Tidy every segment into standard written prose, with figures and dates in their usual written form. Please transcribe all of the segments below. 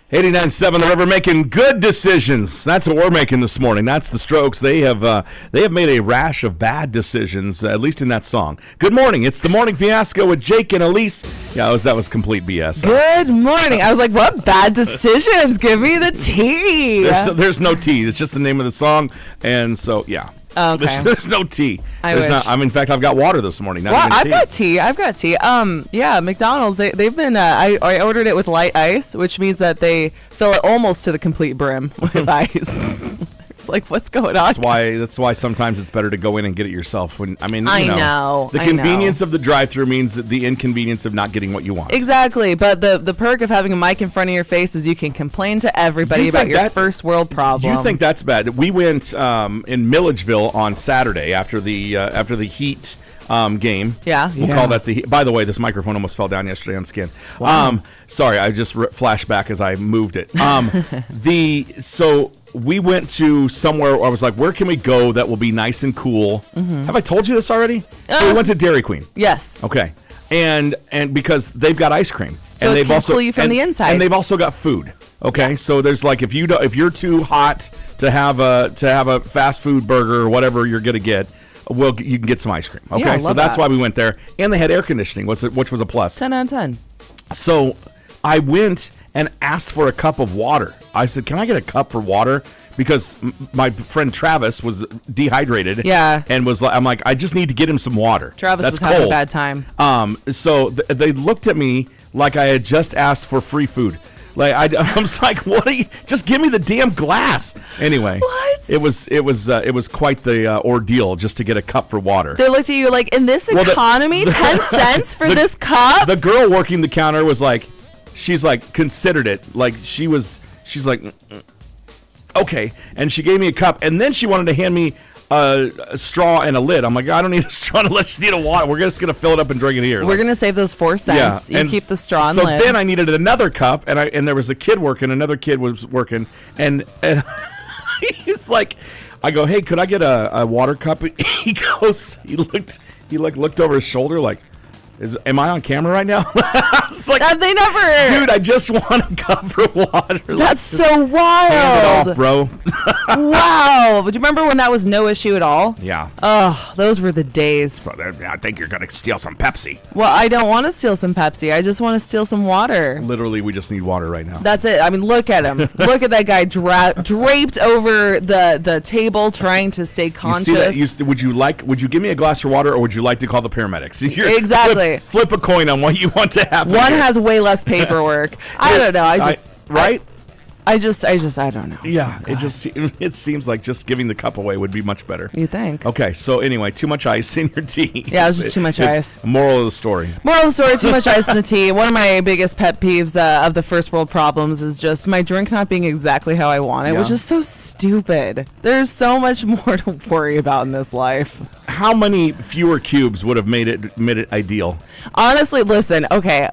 89.7 The River, making good decisions. That's what we're making this morning. That's the Strokes. They have made a rash of bad decisions, at least in that song. Good morning. It's the Morning Fiasco with Jake and Elise. Yeah, that was complete BS. Good morning. I was like, what bad decisions? Give me the tea. There's no tea. It's just the name of the song. And so, yeah. Okay. There's no tea. In fact, I've got water this morning. I've got tea. Yeah, McDonald's. They've been. I ordered it with light ice, which means that they fill it almost to the complete brim with ice. It's like, what's going on? That's why sometimes it's better to go in and get it yourself. I know. The convenience of the drive-thru means the inconvenience of not getting what you want. Exactly, but the perk of having a mic in front of your face is you can complain to everybody about your first world problem. You think that's bad? We went in Milledgeville on Saturday after the Heat game. Yeah. We'll call that the. By the way, this microphone almost fell down yesterday on skin. Wow. Sorry, I just flashed back as I moved it. So we went to somewhere. I was like, where can we go that will be nice and cool? Mm-hmm. Have I told you this already? So we went to Dairy Queen. Yes. Okay. And because they've got ice cream, so and they've also cool you from the inside, and they've also got food. Okay, so there's like if you're too hot to have a fast food burger or whatever you're gonna get. Well, you can get some ice cream. Okay, yeah, so that's why we went there. And they had air conditioning, which was a plus. 10 out of 10. So I went and asked for a cup of water. I said, can I get a cup for water? Because my friend Travis was dehydrated. Yeah. And I'm like, I just need to get him some water. Travis was having a bad time. So they looked at me like I had just asked for free food. Like I was like, what are you? Just give me the damn glass. Anyway, what? It was quite the ordeal just to get a cup for water. They looked at you like, in this economy, 10 cents for this cup. The girl working the counter was like, she's like considered it. Like she's like, okay, and she gave me a cup, and then she wanted to hand me a straw and a lid. I'm like, I don't need a straw and a lid. I just need a water. We're just gonna fill it up and drink it here. We're gonna save those 4 cents. Yeah, you keep the straw and lid. So then I needed another cup, and there was a kid working. Another kid was working, and he's like, I go, hey, could I get a water cup? He looked over his shoulder like, am I on camera right now? I was like, they never. Dude, I just want a cup of water. That's so wild. Hand it off, bro. Wow. But do you remember when that was no issue at all? Yeah. Oh, those were the days. I think you're going to steal some Pepsi. Well, I don't want to steal some Pepsi. I just want to steal some water. Literally, we just need water right now. That's it. I mean, look at him. Look at that guy draped over the table trying to stay conscious. You see that? Would you give me a glass of water, or would you like to call the paramedics? Exactly. Flip a coin on what you want to happen. One has way less paperwork. I don't know. I don't know. Yeah, it seems like just giving the cup away would be much better. You think? Okay, so anyway, too much ice in your tea. Yeah, it was just too much ice. Moral of the story. Too much ice in the tea. One of my biggest pet peeves of the first world problems is just my drink not being exactly how I want it, which is so stupid. There's so much more to worry about in this life. How many fewer cubes would have made it ideal? Honestly, listen, okay.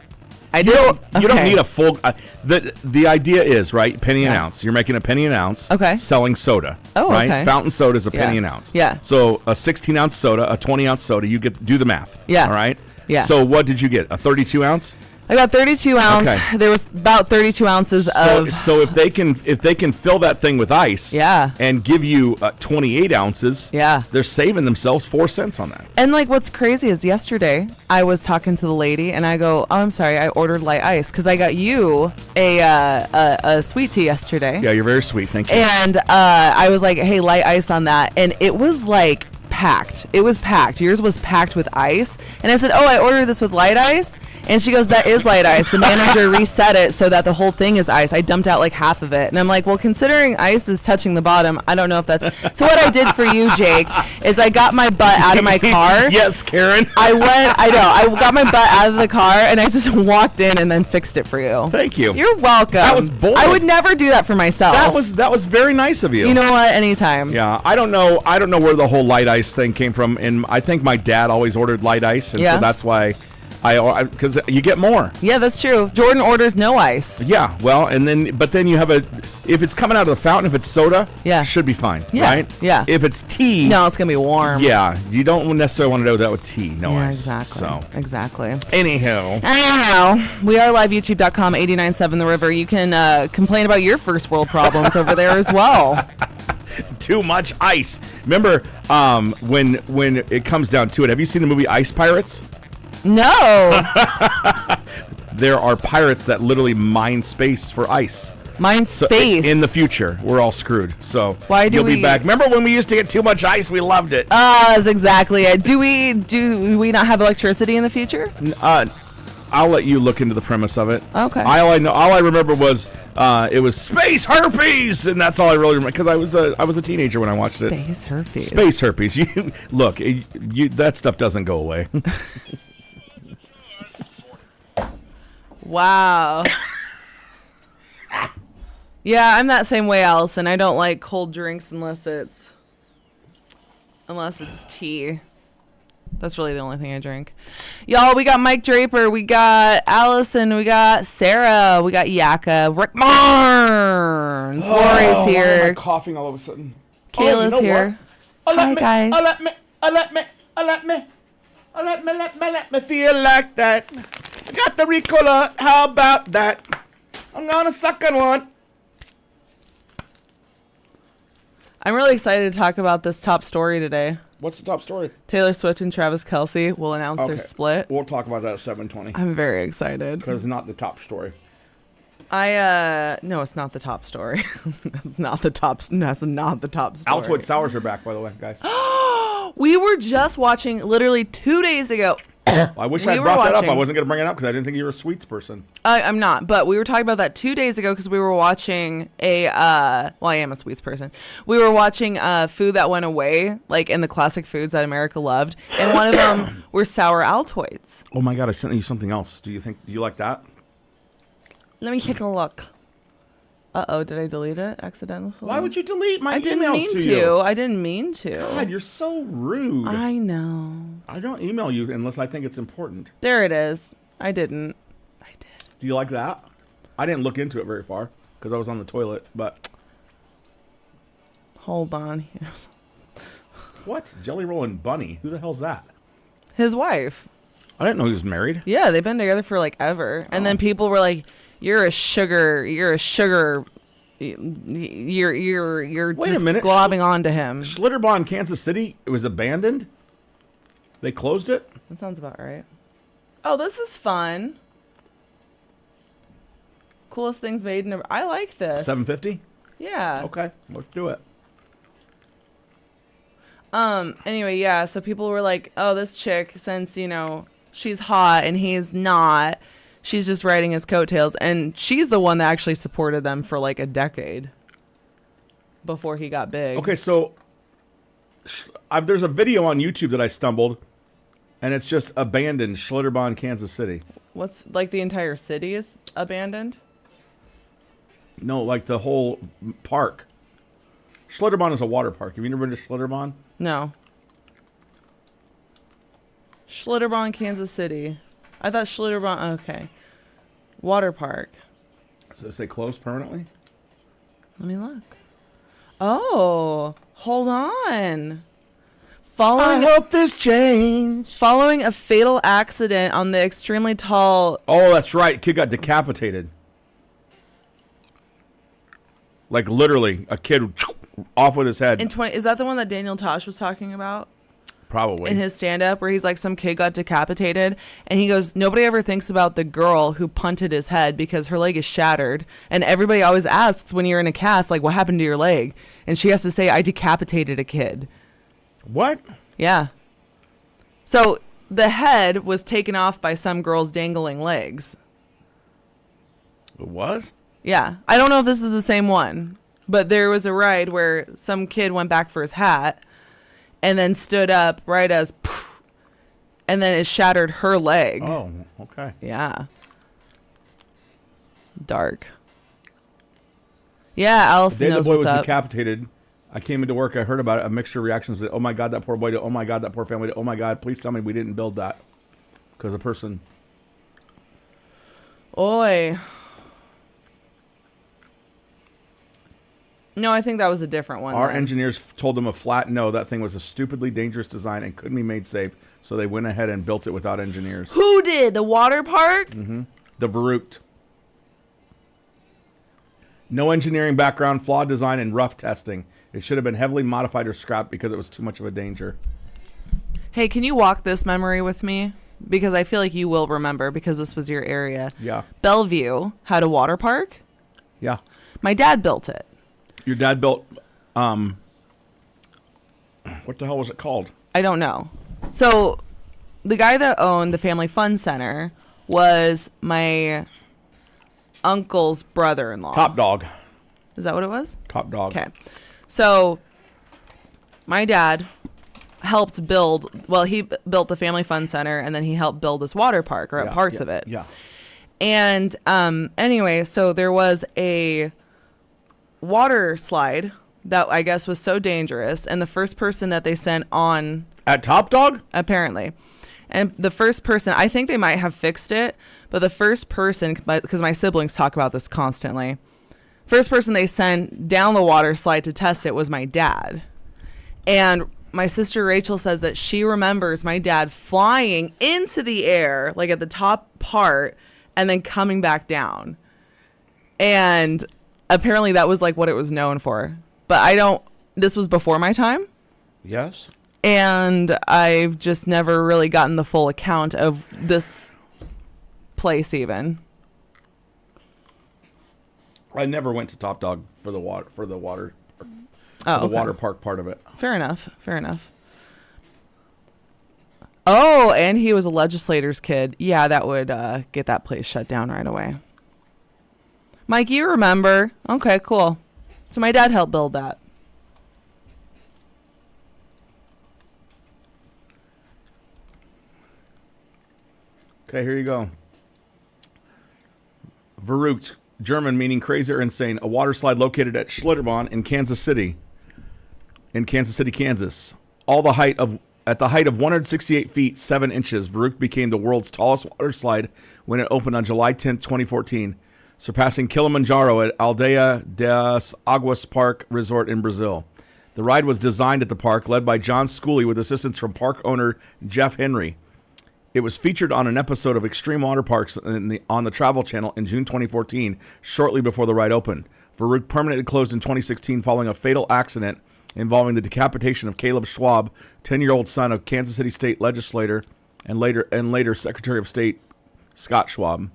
You don't need a full. The idea is, right, penny an ounce. You're making a penny an ounce. Okay. Selling soda. Oh, right? okay. Fountain soda is a penny an ounce. Yeah. So a 16-ounce soda, a 20-ounce soda. You do the math. Yeah. All right. Yeah. So what did you get? A 32-ounce. I got 32 ounce. Okay. There was about 32 ounces of. So if they can fill that thing with ice, and give you 28 ounces, they're saving themselves 4 cents on that. And like, what's crazy is yesterday I was talking to the lady and I go, oh, I'm sorry, I ordered light ice because I got you a sweet tea yesterday. Yeah, you're very sweet, thank you. And I was like, hey, light ice on that, and it was like packed. It was packed. Yours was packed with ice. And I said, oh, I ordered this with light ice. And she goes, that is light ice. The manager reset it so that the whole thing is ice. I dumped out like half of it. And I'm like, well, considering ice is touching the bottom, I don't know if that's... So what I did for you, Jake, is I got my butt out of my car. Yes, Karen. I got my butt out of the car and I just walked in and then fixed it for you. Thank you. You're welcome. That was bold. I would never do that for myself. That was very nice of you. You know what? Anytime. Yeah, I don't know where the whole light ice thing came from. And I think my dad always ordered light ice. And so that's why... Because you get more. Yeah, that's true. Jordan orders no ice. Yeah, well, but then you have if it's coming out of the fountain, if it's soda, should be fine, right? Yeah. If it's tea, no, it's gonna be warm. Yeah, you don't necessarily want to do that with tea, no ice. Exactly. So exactly. Anyhow, we are live YouTube.com 89.7 The River. You can complain about your first world problems over there as well. Too much ice. Remember when it comes down to it? Have you seen the movie Ice Pirates? No. There are pirates that literally mine space for ice. Mine space. So in the future, we're all screwed. So why do you'll be back. Remember when we used to get too much ice? We loved it. That's exactly it. Do we not have electricity in the future? I'll let you look into the premise of it. Okay. All I remember was it was space herpes, and that's all I really remember because I was a teenager when I watched it. Space herpes. Space herpes. You look, that stuff doesn't go away. Wow. Yeah, I'm that same way, Allison. I don't like cold drinks unless it's tea. That's really the only thing I drink. Y'all, we got Mike Draper, we got Allison, we got Sarah, we got Yaka, Rick Barnes, Lori's here. Why am I coughing all of a sudden? Kayla's here. Hi, guys. Let me feel like that. I got the Ricola. How about that? I'm gonna suck on one. I'm really excited to talk about this top story today. What's the top story? Taylor Swift and Travis Kelce will announce their split. We'll talk about that at 7:20. I'm very excited. Because it's not the top story. No, it's not the top story. That's not the top story. Altoid Sours are back, by the way, guys. We were just watching literally 2 days ago. I wish I brought that up. I wasn't going to bring it up because I didn't think you were a sweets person. I'm not, but we were talking about that 2 days ago because we were watching I am a sweets person. We were watching Food That Went Away, like in the classic foods that America loved, and one of them were sour Altoids. Oh my God, I sent you something else. Do you like that? Let me take a look. Uh-oh, did I delete it accidentally? Why would you delete my emails to you? I didn't mean to. God, you're so rude. I know. I don't email you unless I think it's important. There it is. I didn't. I did. Do you like that? I didn't look into it very far because I was on the toilet, but... Hold on. What? Jelly Roll and Bunnie? Who the hell's that? His wife. I didn't know he was married. Yeah, they've been together for like ever. And then people were like, you're just globbing onto him. Schlitterbahn, Kansas City, it was abandoned? They closed it? That sounds about right. Oh, this is fun. Coolest things made in I like this. 750? Yeah. Okay, let's do it. Anyway, yeah, so people were like, oh, this chick, since, she's hot and he's not, she's just riding his coattails. And she's the one that actually supported them for like a decade before he got big. Okay, so there's a video on YouTube that I stumbled, and it's just abandoned Schlitterbahn, Kansas City. What's, like the entire city is abandoned? No, like the whole park. Schlitterbahn is a water park. Have you never been to Schlitterbahn? No. Schlitterbahn, Kansas City. I thought Schlitterbahn, okay. Water park. Does it say closed permanently? Let me look. Oh, hold on. I hope this change. Following a fatal accident on the extremely tall... Oh, that's right. Kid got decapitated. Like literally, a kid off with his head. Is that the one that Daniel Tosh was talking about? Probably. In his stand-up, where he's like, some kid got decapitated, and he goes, nobody ever thinks about the girl who punted his head because her leg is shattered, and everybody always asks when you're in a cast, like, what happened to your leg? And she has to say, I decapitated a kid. What? Yeah. So the head was taken off by some girl's dangling legs. It was? Yeah. I don't know if this is the same one, but there was a ride where some kid went back for his hat and then stood up right as, and then it shattered her leg. Oh, okay. Yeah. Dark. Yeah, Allison knows what's up. The day the boy was decapitated, I came into work, I heard about it, a mixture of reactions. Oh my God, that poor boy, oh my God, that poor family, oh my God, please tell me we didn't build that. Because a person Oi. No, I think that was a different one. Our then. engineers told them a flat no. That thing was a stupidly dangerous design and couldn't be made safe. So they went ahead and built it without engineers. Who did? The water park? Mm-hmm. The Verrucht. No engineering background, flawed design, and rough testing. It should have been heavily modified or scrapped because it was too much of a danger. Hey, can you walk this memory with me? Because I feel like you will remember because this was your area. Yeah. Bellevue had a water park. Yeah. My dad built it. Your dad built, what the hell was it called? I don't know. So the guy that owned the Family Fun Center was my uncle's brother-in-law. Top Dog. Is that what it was? Top Dog. Okay. So my dad helped build, he built the Family Fun Center and then he helped build this water park or parts of it. Yeah. And anyway, so there was a water slide that I guess was so dangerous, and the first person that they sent on At Top Dog? apparently, and the first person, I think they might have fixed it, but the first person, because my siblings talk about this constantly, first person they sent down the water slide to test it was my dad. And my sister Rachel says that she remembers my dad flying into the air, like at the top part, and then coming back down. And apparently that was like what it was known for. But this was before my time. Yes. And I've just never really gotten the full account of this place even. I never went to Top Dog for the water Okay. water park part of it. Fair enough. Oh, and he was a legislator's kid. Yeah, that would get that place shut down right away. Mike, you remember? Okay, cool. So my dad helped build that. Okay, here you go. Verrucht, German meaning crazy or insane, a water slide located at Schlitterbahn in Kansas City, Kansas. At the height of 168 feet, 7 inches, Verrucht became the world's tallest water slide when it opened on July 10, 2014, surpassing Kilimanjaro at Aldeia das Águas Park Resort in Brazil. The ride was designed at the park, led by John Schooley with assistance from park owner Jeff Henry. It was featured on an episode of Extreme Water Parks on the Travel Channel in June 2014, shortly before the ride opened. Verrucht permanently closed in 2016 following a fatal accident involving the decapitation of Caleb Schwab, 10-year-old son of Kansas City State legislator and later Secretary of State Scott Schwab.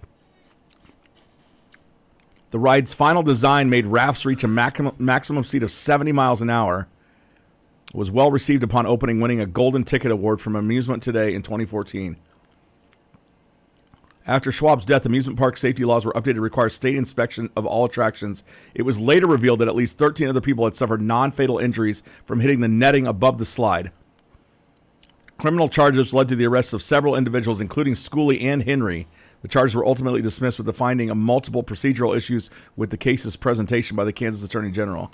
The ride's final design made rafts reach a maximum speed of 70 miles an hour. It was well received upon opening, winning a Golden Ticket Award from Amusement Today in 2014. After Schwab's death, amusement park safety laws were updated to require state inspection of all attractions. It was later revealed that at least 13 other people had suffered non-fatal injuries from hitting the netting above the slide. Criminal charges led to the arrests of several individuals, including Schooley and Henry. The charges were ultimately dismissed with the finding of multiple procedural issues with the case's presentation by the Kansas Attorney General.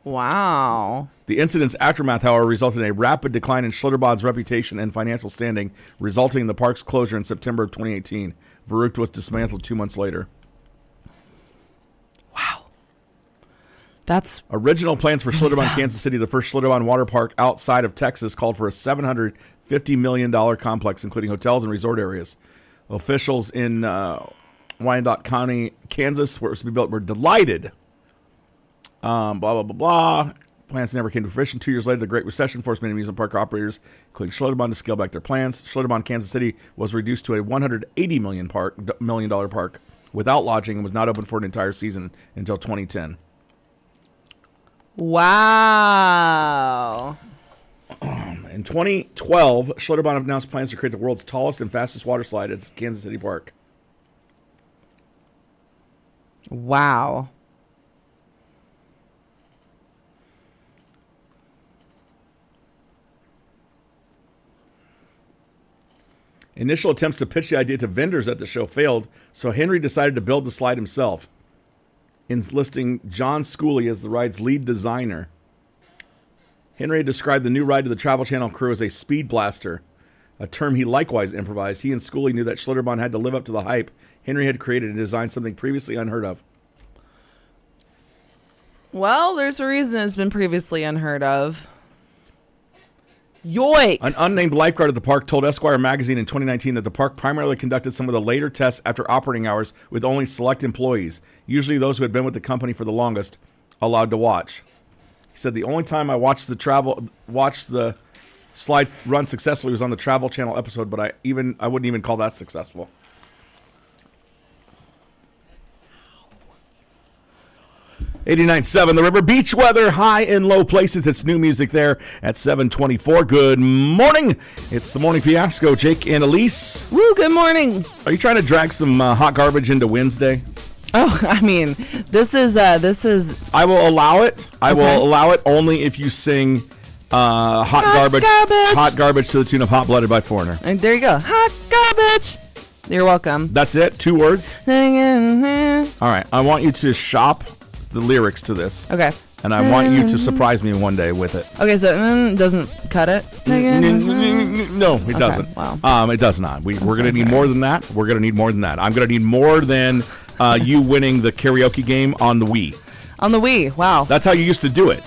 Wow. The incident's aftermath, however, resulted in a rapid decline in Schlitterbahn's reputation and financial standing, resulting in the park's closure in September of 2018. Verrucht was dismantled 2 months later. Wow. That's original plans for Schlitterbahn, Kansas City, the first Schlitterbahn water park outside of Texas, called for a $750 million complex, including hotels and resort areas. Officials in Wyandotte County, Kansas, where it was to be built, were delighted. Blah, blah, blah, blah. Plans never came to fruition. 2 years later, the Great Recession forced many amusement park operators, including Schlitterbahn, to scale back their plans. Schlitterbahn, Kansas City, was reduced to a $180 million park without lodging and was not open for an entire season until 2010. wow. In 2012, Schlitterbahn announced plans to create the world's tallest and fastest water slide at Kansas City Park. Wow. Initial attempts to pitch the idea to vendors at the show failed, so Henry decided to build the slide himself, enlisting John Schooley as the ride's lead designer. Henry described the new ride to the Travel Channel crew as a speed blaster, a term he likewise improvised. He and Schooley knew that Schlitterbahn had to live up to the hype Henry had created and designed something previously unheard of. Well, there's a reason it's been previously unheard of. Yoicks. An unnamed lifeguard at the park told Esquire magazine in 2019 that the park primarily conducted some of the later tests after operating hours with only select employees, usually those who had been with the company for the longest, allowed to watch. He said, the only time I watched the slides run successfully was on the Travel Channel episode, but I wouldn't even call that successful. 89.7 The River Beach weather, high and low places. It's new music there at 7:24. Good morning. It's the Morning Fiasco. Jake and Elise. Woo, good morning. Are you trying to drag some hot garbage into Wednesday? Oh, I mean, this is. I will allow it. I will allow it only if you sing hot garbage to the tune of Hot Blooded by Foreigner. And there you go. Hot garbage. You're welcome. That's it. 2 words. All right. I want you to shop the lyrics to this. Okay. And I want you to surprise me one day with it. Okay, so doesn't cut it? No, it doesn't. Wow. It does not. We're going to need more than that. We're going to need more than that. I'm going to need more than you winning the karaoke game on the Wii. On the Wii, wow. That's how you used to do it.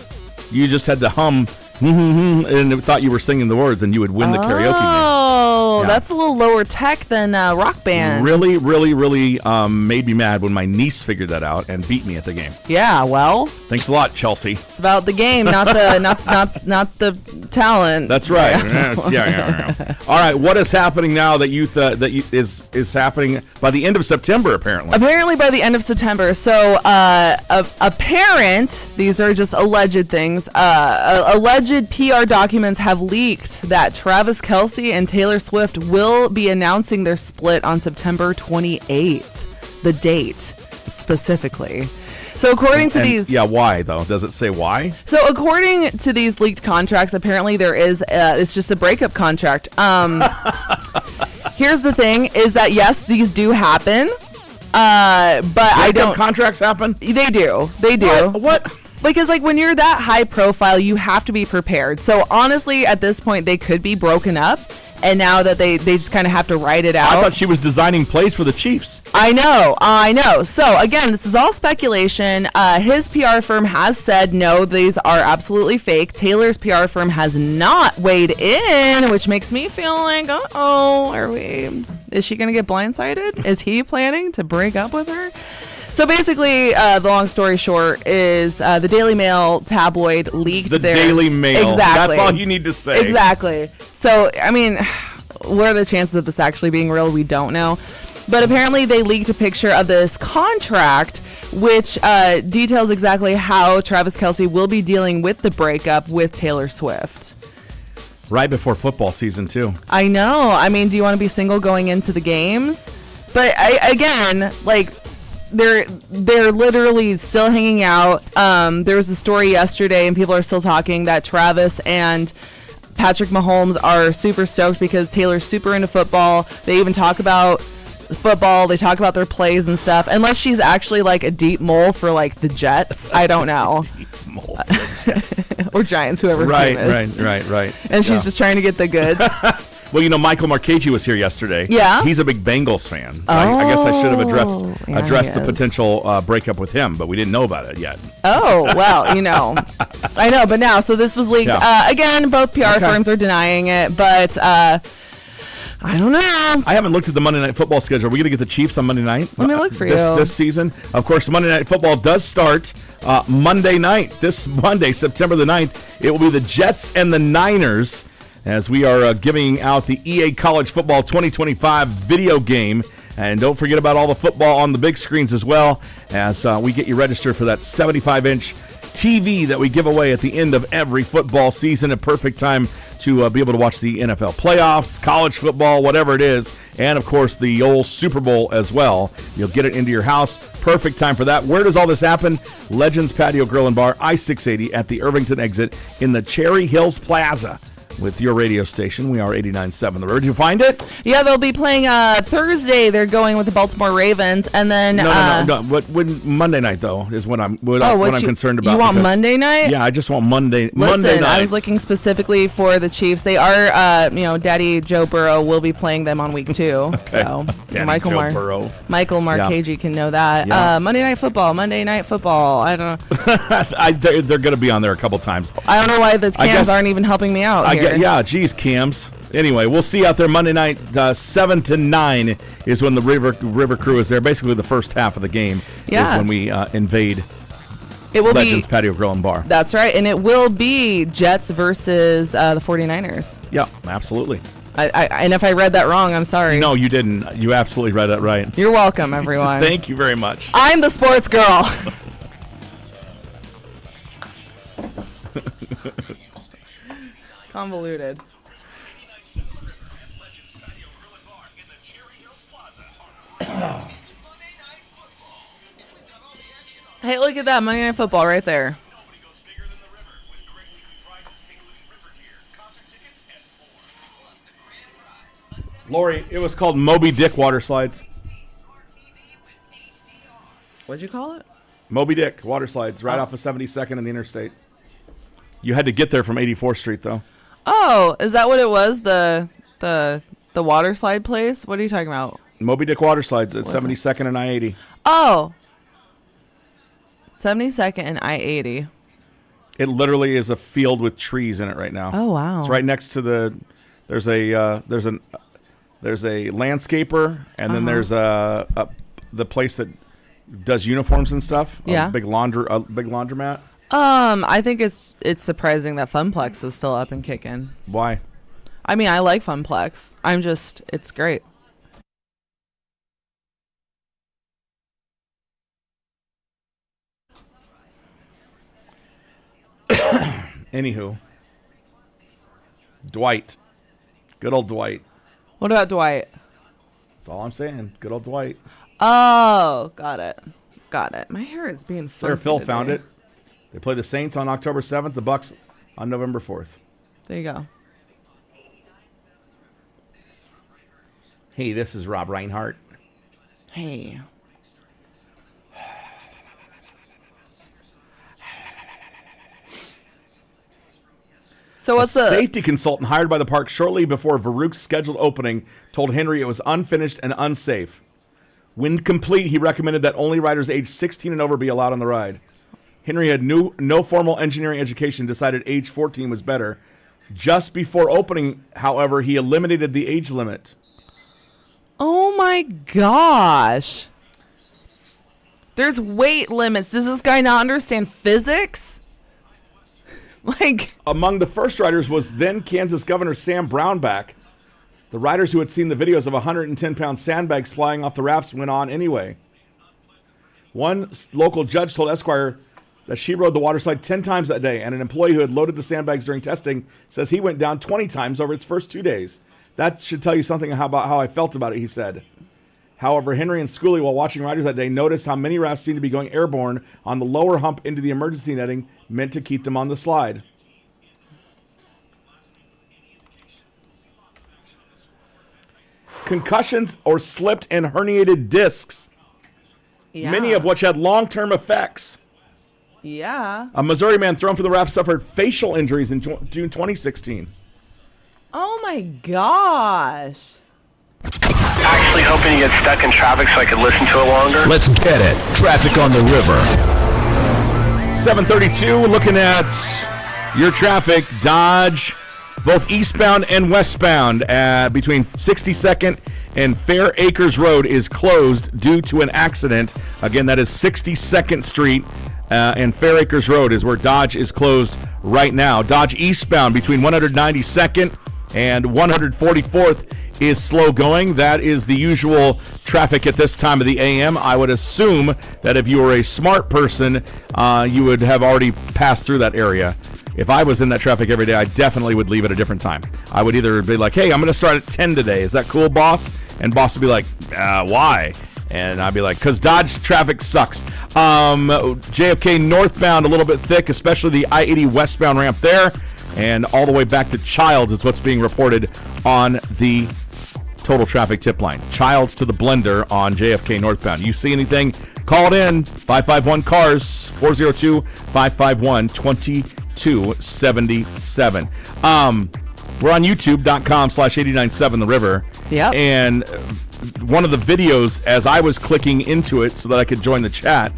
You just had to hum and thought you were singing the words and you would win the karaoke game. Oh, that's a little lower tech than Rock Band. Really made me mad when my niece figured that out and beat me at the game. Yeah, well. Thanks a lot, Chelsea. It's about the game, not the not the talent. That's right. Yeah. All right, what is happening now that is happening by the end of September, apparently? Apparently by the end of September. So a parent, these are just alleged things, alleged PR documents have leaked that Travis Kelce and Taylor Swift will be announcing their split on September 28th, the date specifically. So according to these... Yeah, why, though? Does it say why? So according to these leaked contracts, apparently there is... it's just a breakup contract. Here's the thing, is that, yes, these do happen, but I don't... Contracts happen? They do. What? Because, like, when you're that high profile, you have to be prepared. So, honestly, at this point, they could be broken up. And now that they just kind of have to write it out. I thought she was designing plays for the Chiefs. I know. So, again, this is all speculation. His PR firm has said, no, these are absolutely fake. Taylor's PR firm has not weighed in, which makes me feel like, is she going to get blindsided? Is he planning to break up with her? So basically, the long story short is the Daily Mail tabloid leaked the Daily Mail. Exactly. That's all you need to say. Exactly. So, I mean, what are the chances of this actually being real? We don't know. But apparently they leaked a picture of this contract, which details exactly how Travis Kelce will be dealing with the breakup with Taylor Swift. Right before football season, too. I know. I mean, do you want to be single going into the games? But, again, like... They're literally still hanging out. There was a story yesterday, and people are still talking that Travis and Patrick Mahomes are super stoked because Taylor's super into football. They even talk about football. They talk about their plays and stuff. Unless she's actually like a deep mole for like the Jets. I don't know. Deep mole for the Jets. Or Giants, whoever. Right. And she's just trying to get the goods. Well, Michael Marchese was here yesterday. Yeah? He's a big Bengals fan. So I guess I should have addressed the potential breakup with him, but we didn't know about it yet. Oh, well, I know, but now, so this was leaked. Yeah. Again, both PR firms are denying it, but I don't know. I haven't looked at the Monday Night Football schedule. Are we going to get the Chiefs on Monday night? Let me look for you. This season. Of course, Monday Night Football does start Monday night. This Monday, September the 9th. It will be the Jets and the Niners, as we are giving out the EA College Football 2025 video game. And don't forget about all the football on the big screens as well, as we get you registered for that 75-inch TV that we give away at the end of every football season. A perfect time to be able to watch the NFL playoffs, college football, whatever it is, and, of course, the old Super Bowl as well. You'll get it into your house. Perfect time for that. Where does all this happen? Legends Patio Grill and Bar, I-680 at the Irvington exit in the Cherry Hills Plaza. with your radio station. We are 89.7 The River. Did you find it? Yeah, they'll be playing Thursday. They're going with the Baltimore Ravens, and then no. When Monday night though is what I'm concerned about. You want Monday night? Yeah, I just want Monday. Listen, Monday night. I was looking specifically for the Chiefs. They are, Daddy Joe Burrow will be playing them on week 2. Okay. So Michael Marchese can know that. Yeah. Monday Night Football. I don't know. They're going to be on there a couple times. I don't know why the cams aren't even helping me out here. Geez, cams. Anyway, we'll see out there Monday night, 7 to 9 is when the River Crew is there. Basically, the first half of the game is when we invade Legends Patio Grill and Bar. That's right, and it will be Jets versus the 49ers. Yeah, absolutely. And if I read that wrong, I'm sorry. No, you didn't. You absolutely read that right. You're welcome, everyone. Thank you very much. I'm the sports girl. Convoluted. Hey, look at that. Monday Night Football right there. Lori, it was called Moby Dick Water Slides. What'd you call it? Moby Dick Water Slides, right off of 72nd and the interstate. You had to get there from 84th Street, though. Oh, is that what it was? The water slide place? What are you talking about? Moby Dick Water Slides at 72nd and I-80. Oh. 72nd and I-80. It literally is a field with trees in it right now. Oh, wow. It's right next to there's a landscaper, and then there's the place that does uniforms and stuff. Yeah. A big laundromat. I think it's surprising that Funplex is still up and kicking. Why? I mean, I like Funplex. It's great. Anywho, Dwight. Good old Dwight. What about Dwight? That's all I'm saying. Good old Dwight. Oh, got it. My hair is being funky There, Phil today. found it. They play the Saints on October 7th, the Bucks on November 4th. There you go. Hey, this is Rob Reinhart. Hey. So what's a safety consultant hired by the park shortly before Varuk's scheduled opening told Henry it was unfinished and unsafe. When complete, he recommended that only riders age 16 and over be allowed on the ride. Henry had no formal engineering education, decided age 14 was better. Just before opening, however, he eliminated the age limit. Oh my gosh. There's weight limits. Does this guy not understand physics? Among the first riders was then Kansas Governor Sam Brownback. The riders who had seen the videos of 110-pound sandbags flying off the rafts went on anyway. One local judge told Esquire that she rode the water slide 10 times that day, and an employee who had loaded the sandbags during testing says he went down 20 times over its first 2 days. That should tell you something about how I felt about it, he said. However, Henry and Schooley, while watching riders that day, noticed how many rafts seemed to be going airborne on the lower hump into the emergency netting meant to keep them on the slide. Concussions or slipped and herniated discs, many of which had long-term effects. Yeah. A Missouri man thrown from the raft suffered facial injuries in June 2016. Oh my gosh. Actually hoping to get stuck in traffic so I could listen to it longer. Let's get it. Traffic on the river. 732, looking at your traffic. Dodge, both eastbound and westbound, between 62nd and Fair Acres Road is closed due to an accident. Again, that is 62nd Street and Fair Acres Road is where Dodge is closed right now. Dodge eastbound between 192nd and 144th is slow going. That is the usual traffic at this time of the AM. I would assume that if you were a smart person, you would have already passed through that area. If I was in that traffic every day, I definitely would leave at a different time. I would either be like, hey, I'm going to start at 10 today. Is that cool, boss? And boss would be like, why? And I'd be like, because Dodge traffic sucks. JFK northbound a little bit thick, especially the I-80 westbound ramp there. and all the way back to Childs is what's being reported on the total traffic tip line. Childs to the blender on JFK northbound. You see anything? Call it in. 551-CARS, 402-551-2277. We're on youtube.com/897 The River. Yep. And one of the videos, as I was clicking into it so that I could join the chat,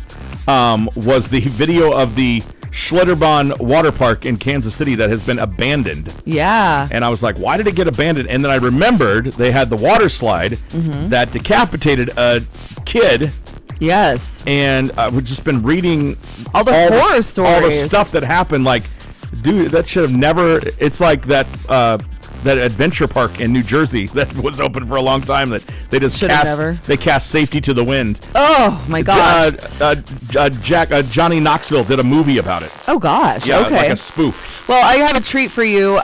was the video of the Schlitterbahn water park in Kansas City that has been abandoned. Yeah. And I was like, why did it get abandoned? And then I remembered they had the water slide that decapitated a kid. Yes. And I've just been reading all the horror stories. All the stuff that happened. Like, dude, that should have never... It's like that adventure park in New Jersey that was open for a long time that they just cast safety to the wind. Oh my gosh! Johnny Knoxville did a movie about it. Oh gosh! Yeah, okay. Like a spoof. Well, I have a treat for you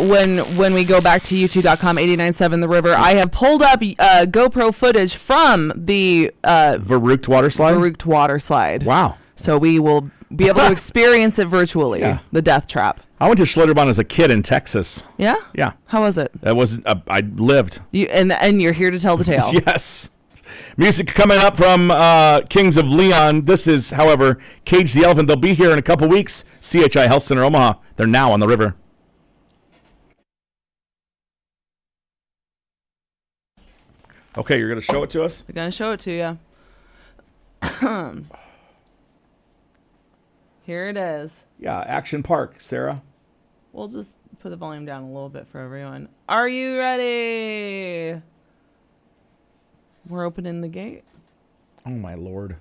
when we go back to youtube.com/897 The River. I have pulled up GoPro footage from the Verrucht water slide. Verrucht water slide. Wow! So we will be able to experience it virtually. Yeah. The death trap. I went to Schlitterbahn as a kid in Texas. Yeah? Yeah. How was it? It was I lived. And you're here to tell the tale. Yes. Music coming up from Kings of Leon. This is, however, Cage the Elephant. They'll be here in a couple weeks. CHI Health Center Omaha. They're now on the river. Okay, you're going to show it to us? We're going to show it to you. Here it is. Yeah, Action Park, Sarah. We'll just put the volume down a little bit for everyone. Are you ready? We're opening the gate. Oh my Lord.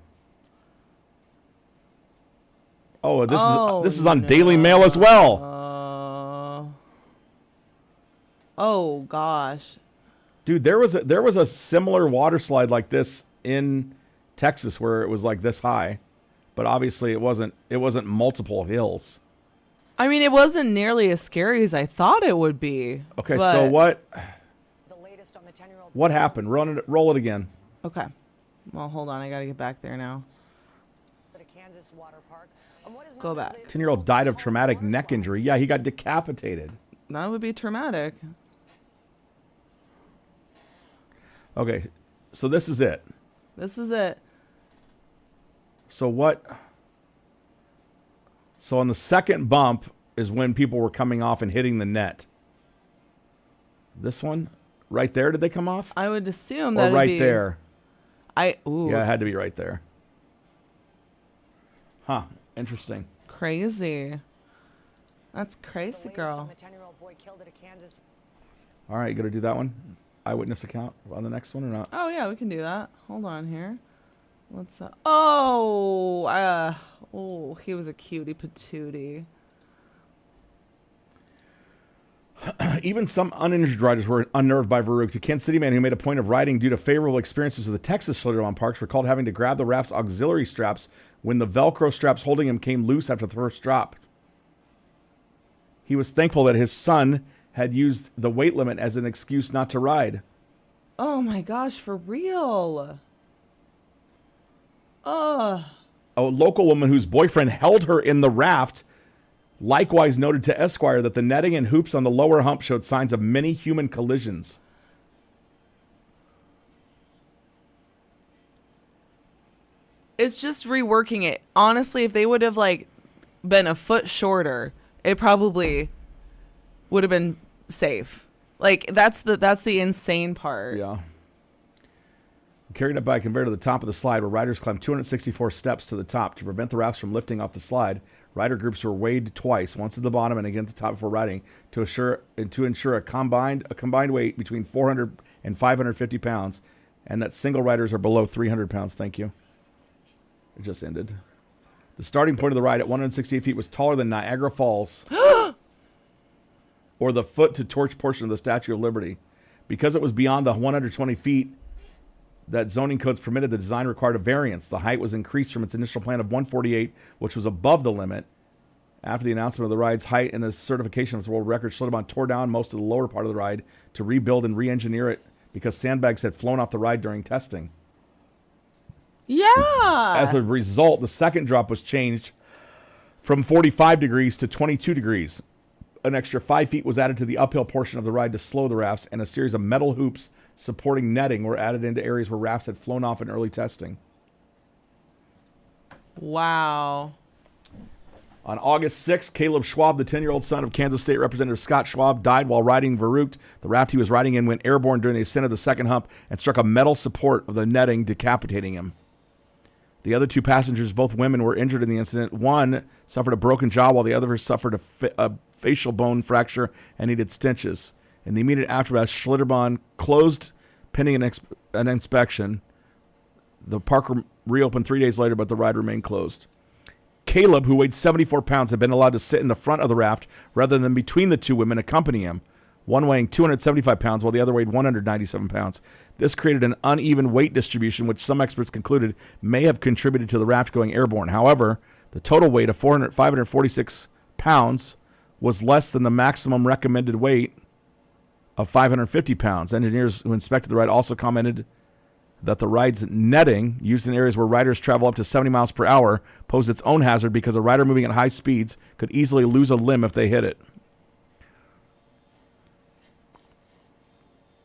Oh, this is on Daily Mail as well. Oh gosh. Dude, there was a similar water slide like this in Texas where it was like this high. But obviously it wasn't multiple hills. I mean, it wasn't nearly as scary as I thought it would be. Okay, so what happened? Roll it again. Okay. Well, hold on. I got to get back there now. Go back. 10-year-old died of traumatic neck injury. Yeah, he got decapitated. That would be traumatic. Okay, so this is it. This is it. So what? So on the second bump is when people were coming off and hitting the net. This one? Right there? Did they come off? I would assume that or right there. Ooh. Yeah, it had to be right there. Huh. Interesting. Crazy. That's crazy, girl. All right, you got to do that one? Eyewitness account on the next one or not? Oh, yeah, we can do that. Hold on here. What's that? Oh, he was a cutie patootie. Even some uninjured riders were unnerved by Verrucht. A Kansas City man who made a point of riding due to favorable experiences with the Texas Schlitterbahn parks recalled having to grab the raft's auxiliary straps when the Velcro straps holding him came loose after the first drop. He was thankful that his son had used the weight limit as an excuse not to ride. Oh my gosh, for real. A local woman whose boyfriend held her in the raft likewise noted to Esquire that the netting and hoops on the lower hump showed signs of many human collisions. It's just reworking it. Honestly, if they would have been a foot shorter, it probably would have been safe. That's the insane part. Yeah. Carried up by a conveyor to the top of the slide where riders climbed 264 steps to the top. To prevent the rafts from lifting off the slide, rider groups were weighed twice, once at the bottom and again at the top before riding, to ensure a combined weight between 400 and 550 pounds, and that single riders are below 300 pounds. Thank you. It just ended. The starting point of the ride at 168 feet was taller than Niagara Falls or the foot-to-torch portion of the Statue of Liberty. Because it was beyond the 120 feet that zoning codes permitted, the design required a variance. The height was increased from its initial plan of 148, which was above the limit. After the announcement of the ride's height and the certification of its world record, Schlitterbahn tore down most of the lower part of the ride to rebuild and re-engineer it because sandbags had flown off the ride during testing. Yeah. As a result, the second drop was changed from 45 degrees to 22 degrees. an extra 5 feet was added to the uphill portion of the ride to slow the rafts, and a series of metal hoops supporting netting were added into areas where rafts had flown off in early testing. Wow. On August 6th, Caleb Schwab, the 10-year-old son of Kansas State Representative Scott Schwab, died while riding Verrucht. The raft he was riding in went airborne during the ascent of the second hump and struck a metal support of the netting, decapitating him. The other 2 passengers, both women, were injured in the incident. One suffered a broken jaw while the other suffered a facial bone fracture and needed stitches. In the immediate aftermath, Schlitterbahn closed pending an inspection. The park reopened 3 days later, but the ride remained closed. Caleb, who weighed 74 pounds, had been allowed to sit in the front of the raft rather than between the 2 women accompanying him, one weighing 275 pounds while the other weighed 197 pounds. This created an uneven weight distribution, which some experts concluded may have contributed to the raft going airborne. However, the total weight of 546 pounds was less than the maximum recommended weight of 550 pounds. Engineers who inspected the ride also commented that the ride's netting, used in areas where riders travel up to 70 miles per hour, posed its own hazard because a rider moving at high speeds could easily lose a limb if they hit it.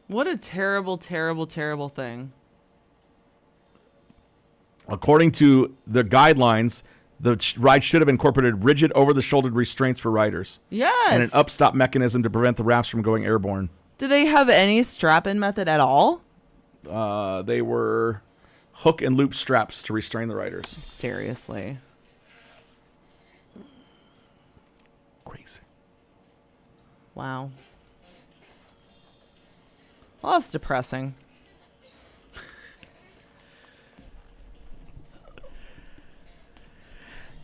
What a terrible, terrible, terrible thing. According to the guidelines, the ride should have incorporated rigid over-the-shoulder restraints for riders. Yes. And an up-stop mechanism to prevent the rafts from going airborne. Do they have any strap-in method at all? They were hook and loop straps to restrain the riders. Seriously. Crazy. Wow. Well, that's depressing.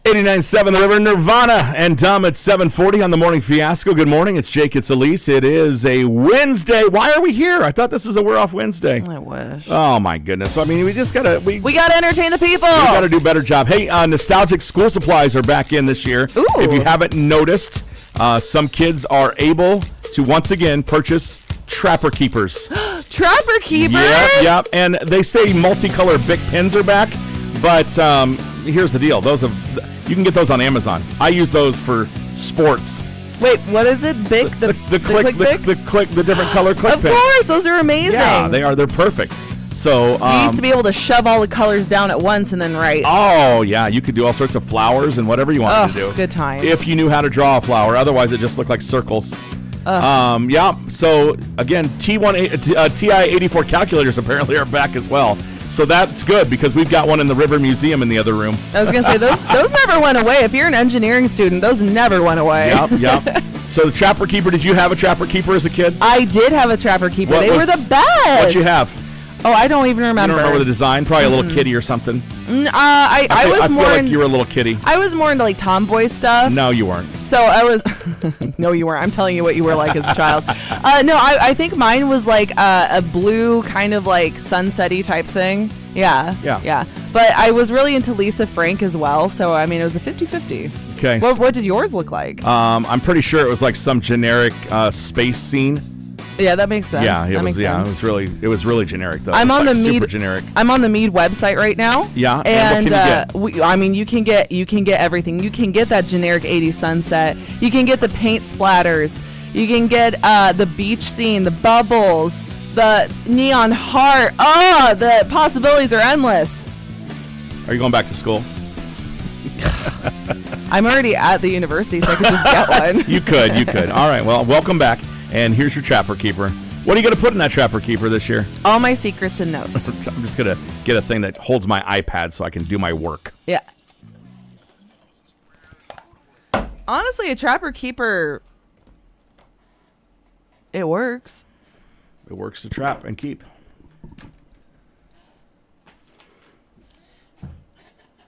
89.7 The River, Nirvana, and Dumb at 7:40 on the Morning Fiasco. Good morning. It's Jake. It's Elise. It is a Wednesday. Why are we here? I thought this was a We're Off Wednesday. I wish. Oh, my goodness. I mean, we just got to... We got to entertain the people. We got to do a better job. Hey, nostalgic school supplies are back in this year. Ooh. If you haven't noticed, some kids are able to once again purchase Trapper Keepers. Trapper Keepers? Yep. And they say multicolored Bic pens are back, but here's the deal. You can get those on Amazon. I use those for sports. Wait, what is it? Bic? The click Bics? the different color click Of pens. course, those are amazing. Yeah, they are. They're perfect. So you used to be able to shove all the colors down at once and then write. Oh yeah, you could do all sorts of flowers and whatever you wanted to do. Good times. If you knew how to draw a flower, otherwise it just looked like circles. Yeah. So again, TI-84 calculators apparently are back as well. So that's good because we've got one in the River Museum in the other room. I was gonna say those never went away. If you're an engineering student, those never went away. Yep. So the Trapper Keeper. Did you have a Trapper Keeper as a kid? I did have a Trapper Keeper. They were the best. What'd you have? Oh, I don't even remember. You don't remember the design? Probably a little kitty or something. I feel like you were a little kitty. I was more into like tomboy stuff. No, you weren't. So I was. No, you weren't. I'm telling you what you were like as a child. No, I think mine was like a blue kind of like sunsetty type thing. Yeah. But I was really into Lisa Frank as well. So I mean, it was a 50-50. Okay. What did yours look like? I'm pretty sure it was like some generic space scene. Yeah, that makes sense. Yeah, it was really generic though. I'm on the Mead. Super generic. I'm on the Mead website right now. Yeah, and what can you get? you can get everything. You can get that generic 80s sunset. You can get the paint splatters. You can get the beach scene, the bubbles, the neon heart. Oh, the possibilities are endless. Are you going back to school? I'm already at the university, so I could just get one. You could. All right. Well, welcome back. And here's your Trapper Keeper. What are you going to put in that Trapper Keeper this year? All my secrets and notes. I'm just going to get a thing that holds my iPad so I can do my work. Yeah. Honestly, a Trapper Keeper, it works. It works to trap and keep.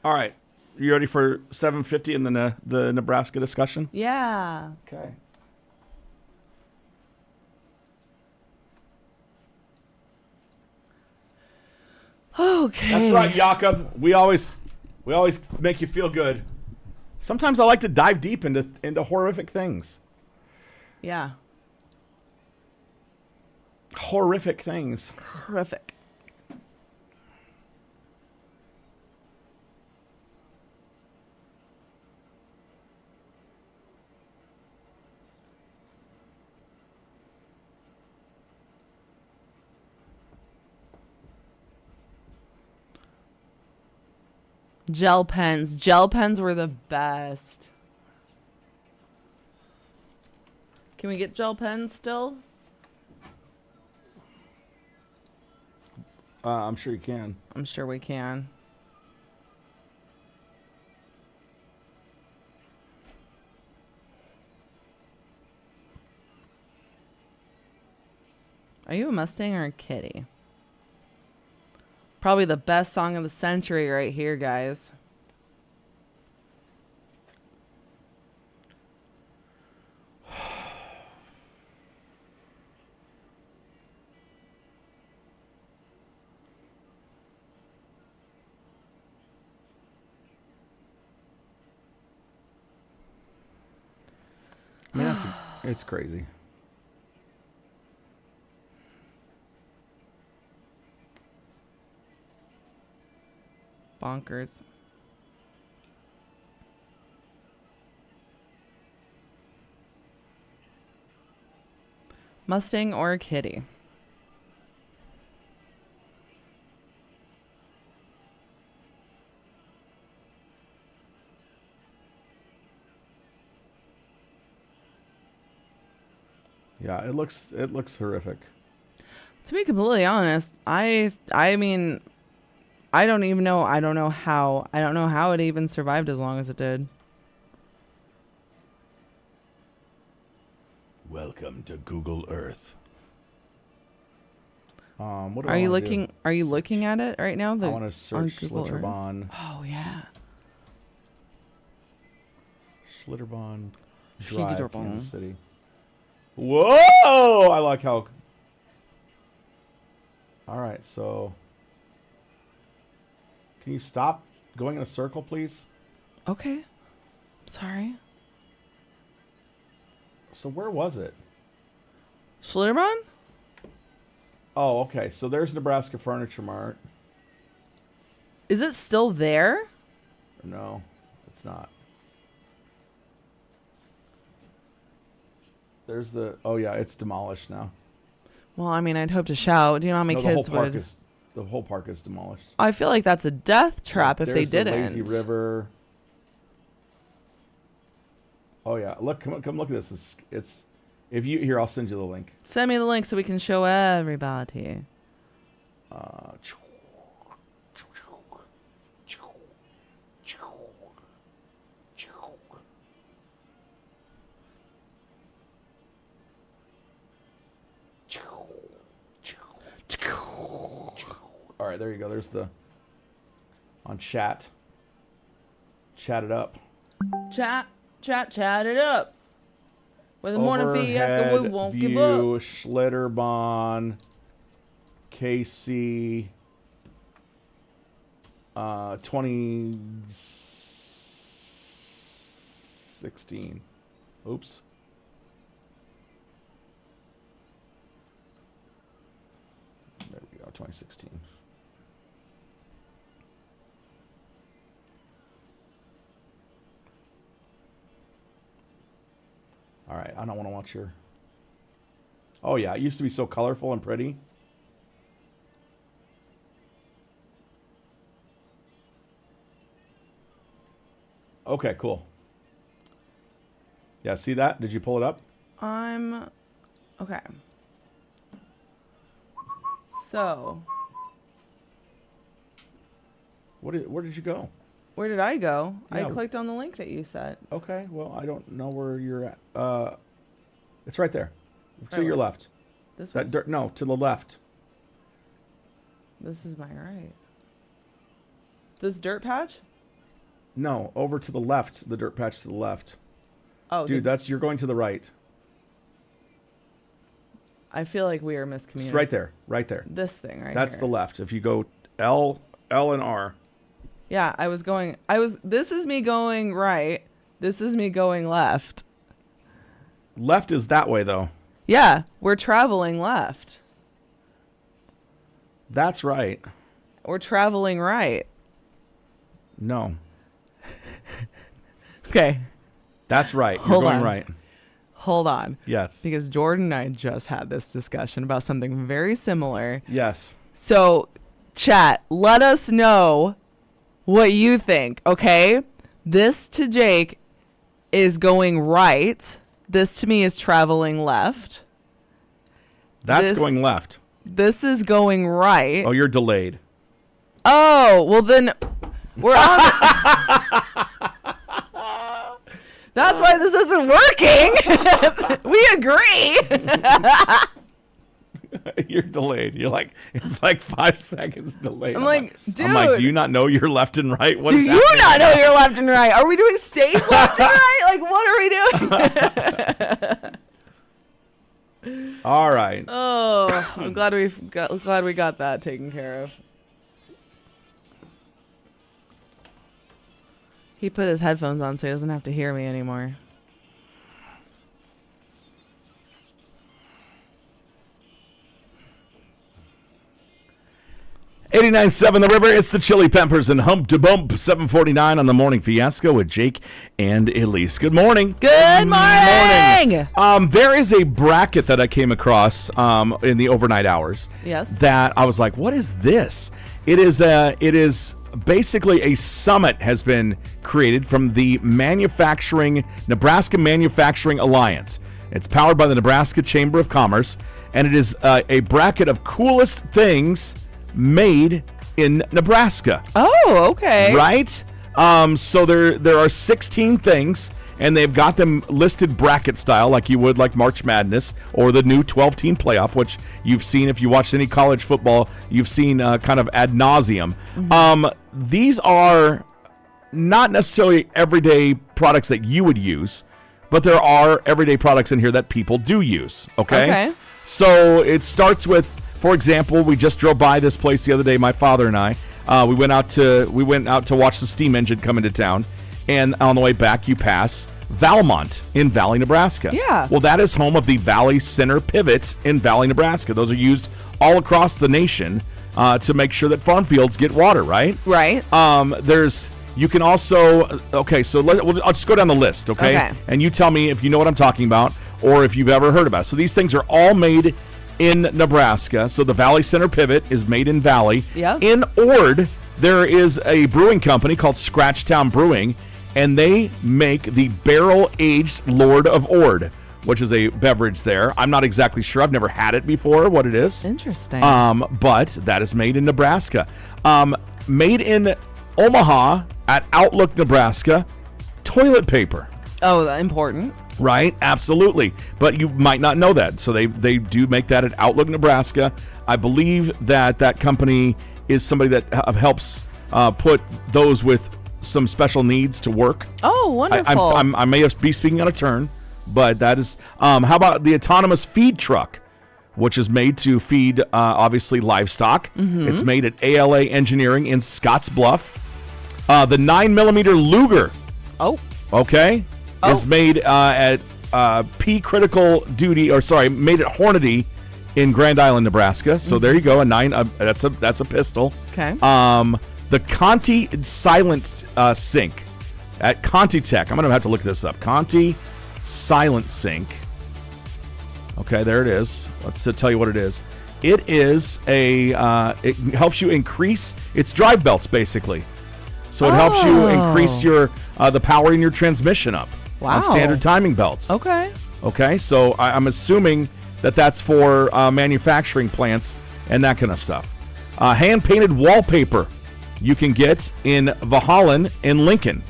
All right. You ready for 7:50 in the Nebraska discussion? Yeah. Okay. Okay. That's right, Jakob. We always make you feel good. Sometimes I like to dive deep into horrific things. Yeah. Horrific things. Horrific. Gel pens. Gel pens were the best. Can we get gel pens still? I'm sure you can. I'm sure we can. Are you a Mustang or a Kitty? Probably the best song of the century right here, guys. I mean, it's crazy. Bonkers. Mustang or a Kitty? Yeah, it looks horrific. To be completely honest, I mean, I don't even know. I don't know how it even survived as long as it did. Welcome to Google Earth. What do Are I you wanna looking? do? Are you Search. looking at it right now? I want to search Google Earth? Schlitterbahn. Oh yeah. Schlitterbahn Drive, Schlitterbahn. Kansas City. Whoa! I like how. All right, so can you stop going in a circle, please? Okay. Sorry. So where was it? Schlitterbahn? Oh, okay. So there's Nebraska Furniture Mart. Is it still there? No, it's not. There's the. Oh yeah, it's demolished now. Well, I mean, I'd hope to shout. Do you know how many No, kids would? The whole park is demolished. I feel like that's a death trap if they There's the didn't. Lazy River. Oh yeah, look, come look at this. It's if you here, I'll send you the link. Send me the link so we can show everybody. All right, there you go. There's the on chat. Chat it up. Chat it up. With the morning fiasco, we Overhead won't view, give up. Schlitterbahn, KC, 2016. Oops. There we go, 2016. All right, I don't want to watch your... Oh, yeah, it used to be so colorful and pretty. Okay, cool. Yeah, see that? Did you pull it up? Okay. So, Where did you go? where did I go? Yeah. I clicked on the link that you sent. Okay, well, I don't know where you're at. It's right there. To Right your where? left. This That one? dirt, no, to the left. This is my right. This dirt patch? No, over to the left, the dirt patch to the left. Oh, Dude, you're going to the right. I feel like we are miscommunicating. It's right there, right there. This thing right That's here. the left. If you go L and R. Yeah, this is me going right. This is me going left. Left is that way, though. Yeah, we're traveling left. That's right. We're traveling right. No, Okay, that's right. Hold You're going on. right. hold on. Yes. Because Jordan and I just had this discussion about something very similar. Yes. So, chat, let us know what you think, okay? This to Jake is going right. This to me is traveling left. That's going left. This is going right. Oh, you're delayed. Oh, well then we're on. That's why this isn't working. We agree. You're delayed. You're like, it's like 5 seconds delayed. I'm like, dude. I'm like, do you not know your left and right? What Do is you happening not know right your left and right? Are we doing stage left and right? Like, what are we doing? now? All right. Oh, I'm glad we got that taken care of. He put his headphones on so he doesn't have to hear me anymore. '89.7 The River. It's the Chili Peppers and Hump to Bump. 7:49 on the Morning Fiasco with Jake and Elise. Good morning. Good morning. There is a bracket that I came across in the overnight hours. Yes. That I was like, what is this? It is basically a summit has been created from the Nebraska Manufacturing Alliance. It's powered by the Nebraska Chamber of Commerce, and it is a bracket of coolest things made in Nebraska. Oh, okay. Right? So there are 16 things, and they've got them listed bracket style like you would like March Madness or the new 12-team playoff, which you've seen if you watched any college football, you've seen kind of ad nauseum. Mm-hmm. These are not necessarily everyday products that you would use, but there are everyday products in here that people do use. Okay. So it starts with, for example, we just drove by this place the other day, my father and I. We went out to watch the steam engine come into town, and on the way back, you pass Valmont in Valley, Nebraska. Yeah. Well, that is home of the Valley Center Pivot in Valley, Nebraska. Those are used all across the nation to make sure that farm fields get water. Right. Right. You can also I'll just go down the list. Okay. And you tell me if you know what I'm talking about or if you've ever heard about it. So these things are all made in Nebraska. So the Valley Center Pivot is made in Valley. Yep. In Ord, there is a brewing company called Scratchtown Brewing, and they make the barrel-aged Lord of Ord, which is a beverage there. I'm not exactly sure. I've never had it before, what it is. Interesting. But that is made in Nebraska. Made in Omaha at Outlook, Nebraska, toilet paper. Oh, important. Right, absolutely. But you might not know that. So they do make that at Outlook, Nebraska. I believe that company is somebody that helps put those with some special needs to work. Oh, wonderful. I may be speaking out of turn, but that is. How about the autonomous feed truck, which is made to feed, obviously, livestock. Mm-hmm. It's made at ALA Engineering in Scotts Bluff. The 9mm Luger. Oh. Okay. Is made at made at Hornady in Grand Island, Nebraska. So there you go, that's a pistol. Okay. The Conti Silent Sink at Conti Tech. I'm gonna have to look this up. Conti Silent Sink. Okay, there it is. Let's tell you what it is. It is it helps you increase its drive belts basically. So it helps you increase your the power in your transmission up. Wow. On standard timing belts. Okay. Okay, so I'm assuming that's for manufacturing plants and that kind of stuff. Hand-painted wallpaper you can get in Valhalla in Lincoln.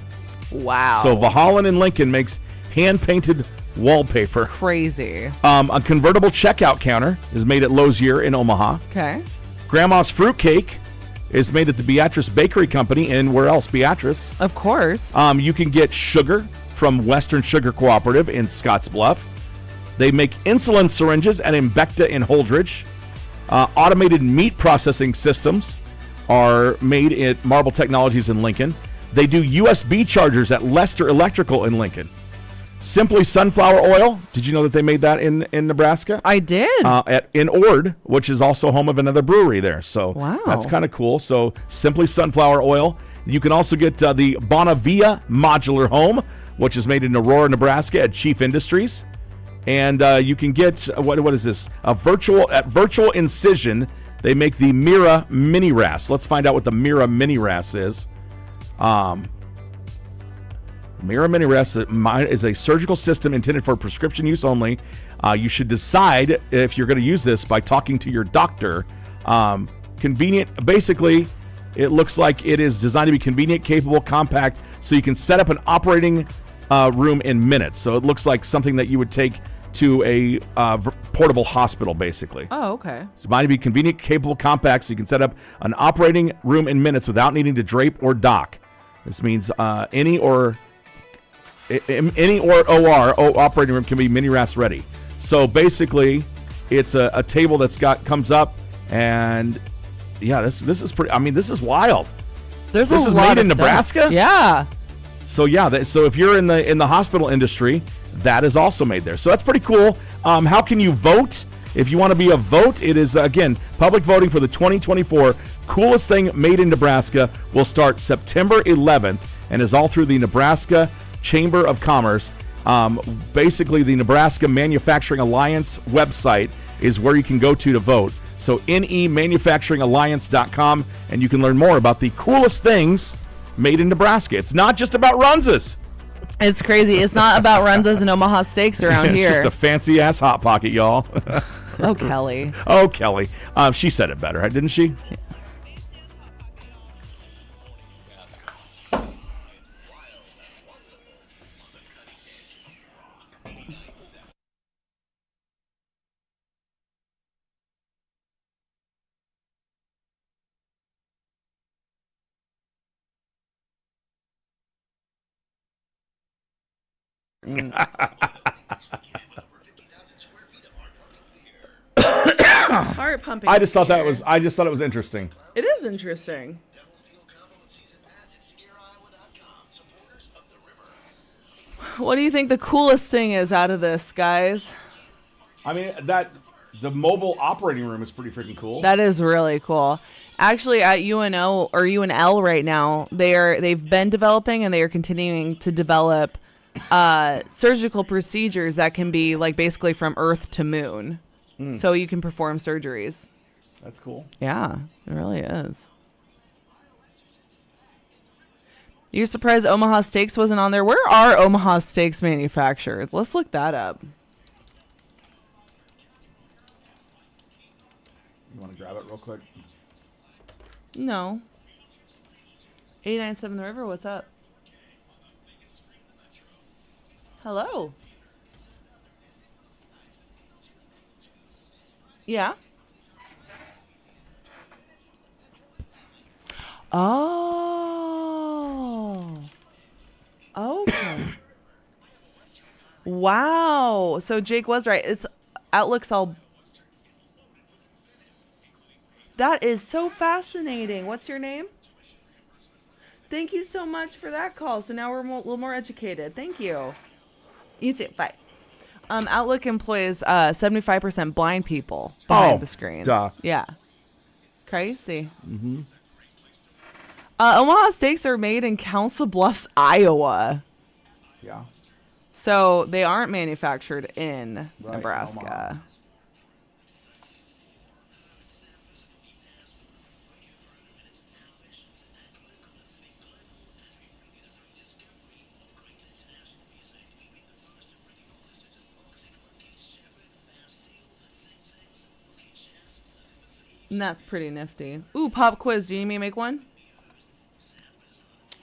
Wow. So Valhalla in Lincoln makes hand-painted wallpaper. Crazy. A convertible checkout counter is made at Lozier in Omaha. Okay. Grandma's fruitcake is made at the Beatrice Bakery Company in where else? Beatrice. Of course. You can get sugar from Western Sugar Cooperative in Scotts Bluff. They make insulin syringes at Embecta in Holdridge. Automated meat processing systems are made at Marble Technologies in Lincoln. They do USB chargers at Lester Electrical in Lincoln. Simply Sunflower Oil. Did you know that they made that in Nebraska? I did. In Ord, which is also home of another brewery there. So wow. That's kind of cool. So Simply Sunflower Oil. You can also get the Bonavia Modular Home, which is made in Aurora, Nebraska at Chief Industries. And you can get, what is this? Virtual Incision, they make the Mira Mini RAS. Let's find out what the Mira Mini RAS is. Mira Mini Rest is a surgical system intended for prescription use only. You should decide if you're going to use this by talking to your doctor. Convenient. Basically, it looks like it is designed to be convenient, capable, compact, so you can set up an operating room in minutes. So it looks like something that you would take to a portable hospital, basically. Oh, okay. It's designed to be convenient, capable, compact, so you can set up an operating room in minutes without needing to drape or dock. This means any or OR operating room can be mini RAS ready. So basically, it's a table comes up, and yeah, this is pretty. I mean, this is wild. This is made in Nebraska. Yeah. So yeah, so if you're in the hospital industry, that is also made there. So that's pretty cool. How can you vote? If you want to be a vote, it is, again, public voting for the 2024 Coolest Thing Made in Nebraska will start September 11th and is all through the Nebraska Chamber of Commerce. Basically, the Nebraska Manufacturing Alliance website is where you can go to vote. So nemanufacturingalliance.com, and you can learn more about the coolest things made in Nebraska. It's not just about Runzas. It's crazy. It's not about Runzas and Omaha Steaks around here. It's just a fancy ass Hot Pocket, y'all. Oh, Kelly. Oh, Kelly. She said it better, didn't she? Heart pumping. I just thought it was interesting. It is interesting. What do you think the coolest thing is out of this, guys? I mean, the mobile operating room is pretty freaking cool. That is really cool. Actually, at UNO or UNL right now, they've been developing and they are continuing to develop surgical procedures that can be like basically from Earth to Moon. So you can perform surgeries. That's cool. Yeah, it really is. You surprised Omaha Steaks wasn't on there? Where are Omaha Steaks manufactured? Let's look that up. You want to grab it real quick? No. 897 The River, what's up? Hello. Yeah. Oh. Okay. Wow. So Jake was right. It's Outlook's all. That is so fascinating. What's your name? Thank you so much for that call. So now we're a little more educated. Thank you. You too. Bye. Outlook employs 75% blind people behind the screens. Duh. Yeah. Crazy. Mm-hmm. Omaha Steaks are made in Council Bluffs, Iowa. Yeah. So they aren't manufactured in Nebraska. Omaha. And that's pretty nifty. Ooh, pop quiz. Do you need me to make one?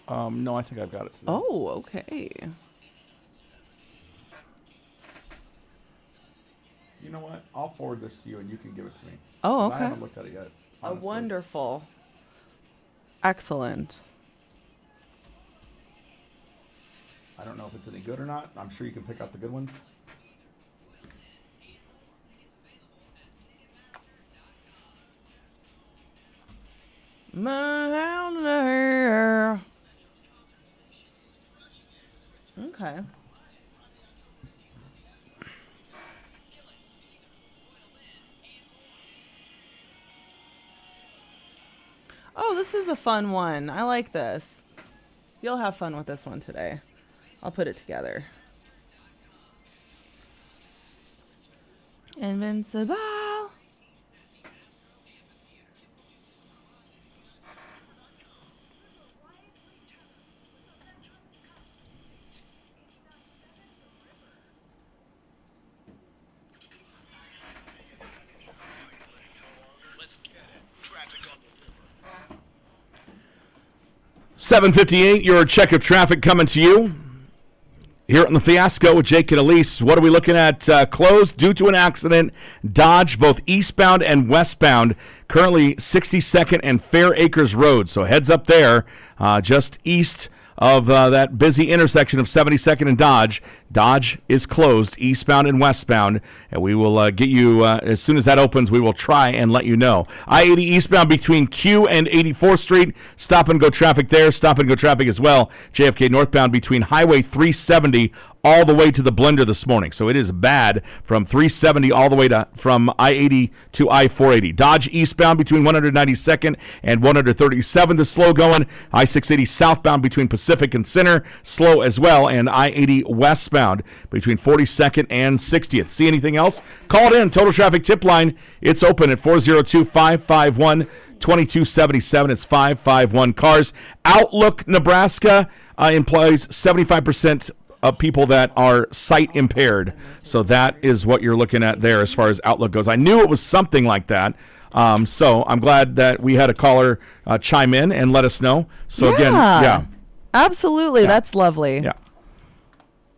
No, I think I've got it today. Oh, okay. You know what? I'll forward this to you and you can give it to me. Oh, I okay. haven't looked at it yet. Honestly. Wonderful. Excellent. I don't know if it's any good or not. I'm sure you can pick out the good ones. Okay. Oh, this is a fun one. I like this. You'll have fun with this one today. I'll put it together. Invincible. 7:58, your check of traffic coming to you. Here on the Fiasco with Jake and Elise, what are we looking at? Closed due to an accident. Dodge, both eastbound and westbound. Currently 62nd and Fair Acres Road. So heads up there, just east of that busy intersection of 72nd and Dodge. Dodge is closed, eastbound and westbound, and we will get you, as soon as that opens, we will try and let you know. I-80 eastbound between Q and 84th Street, stop and go traffic there, stop and go traffic as well. JFK northbound between Highway 370 all the way to the blender this morning. So it is bad from 370 all the way to from I-80 to I-480. Dodge eastbound between 192nd and 137th is slow going. I-680 southbound between Pacific and Center, slow as well. And I-80 westbound between 42nd and 60th. See anything else? Call it in. Total Traffic Tip Line. It's open at 402-551-2277. It's 551 cars. Outlook, Nebraska implies 75% of people that are sight impaired. So that is what you're looking at there as far as Outlook goes. I knew it was something like that. So I'm glad that we had a caller chime in and let us know. So again, yeah. Absolutely. Yeah. That's lovely. Yeah.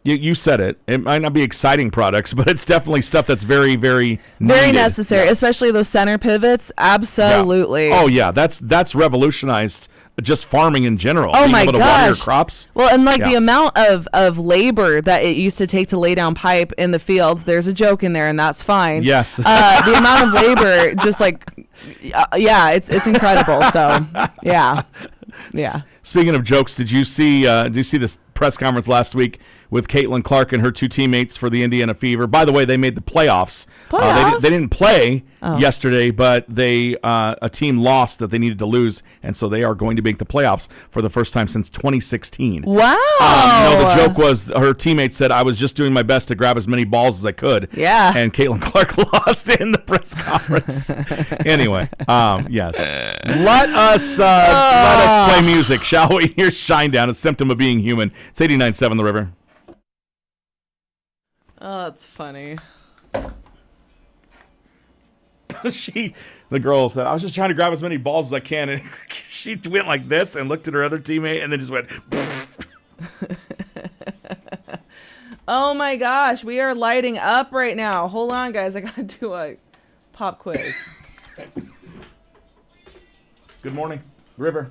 You said it. It might not be exciting products, but it's definitely stuff that's very, very Very needed. necessary, especially those center pivots. Absolutely. Yeah. Oh, yeah. That's revolutionized just farming in general. Oh, being my able to water your gosh. crops. Well, and Yeah. the amount of labor that it used to take to lay down pipe in the fields, there's a joke in there, and that's fine. Yes. The amount of labor, just it's incredible. So, yeah. Speaking of jokes, did you see this press conference last week with Caitlin Clark and her two teammates for the Indiana Fever? By the way, they made the playoffs. They didn't play yesterday, but a team lost that they needed to lose, and so they are going to make the playoffs for the first time since 2016. Wow. No, the joke was her teammate said, I was just doing my best to grab as many balls as I could. Yeah. And Caitlin Clark lost in the press conference. Anyway, yes. Let us play music, shall we? Here's Shinedown, a symptom of being human. It's 89.7 The River. Oh, that's funny. The girl said, I was just trying to grab as many balls as I can, and she went like this and looked at her other teammate and then just went Oh my gosh, we are lighting up right now. Hold on, guys. I gotta do a pop quiz. Good morning, River.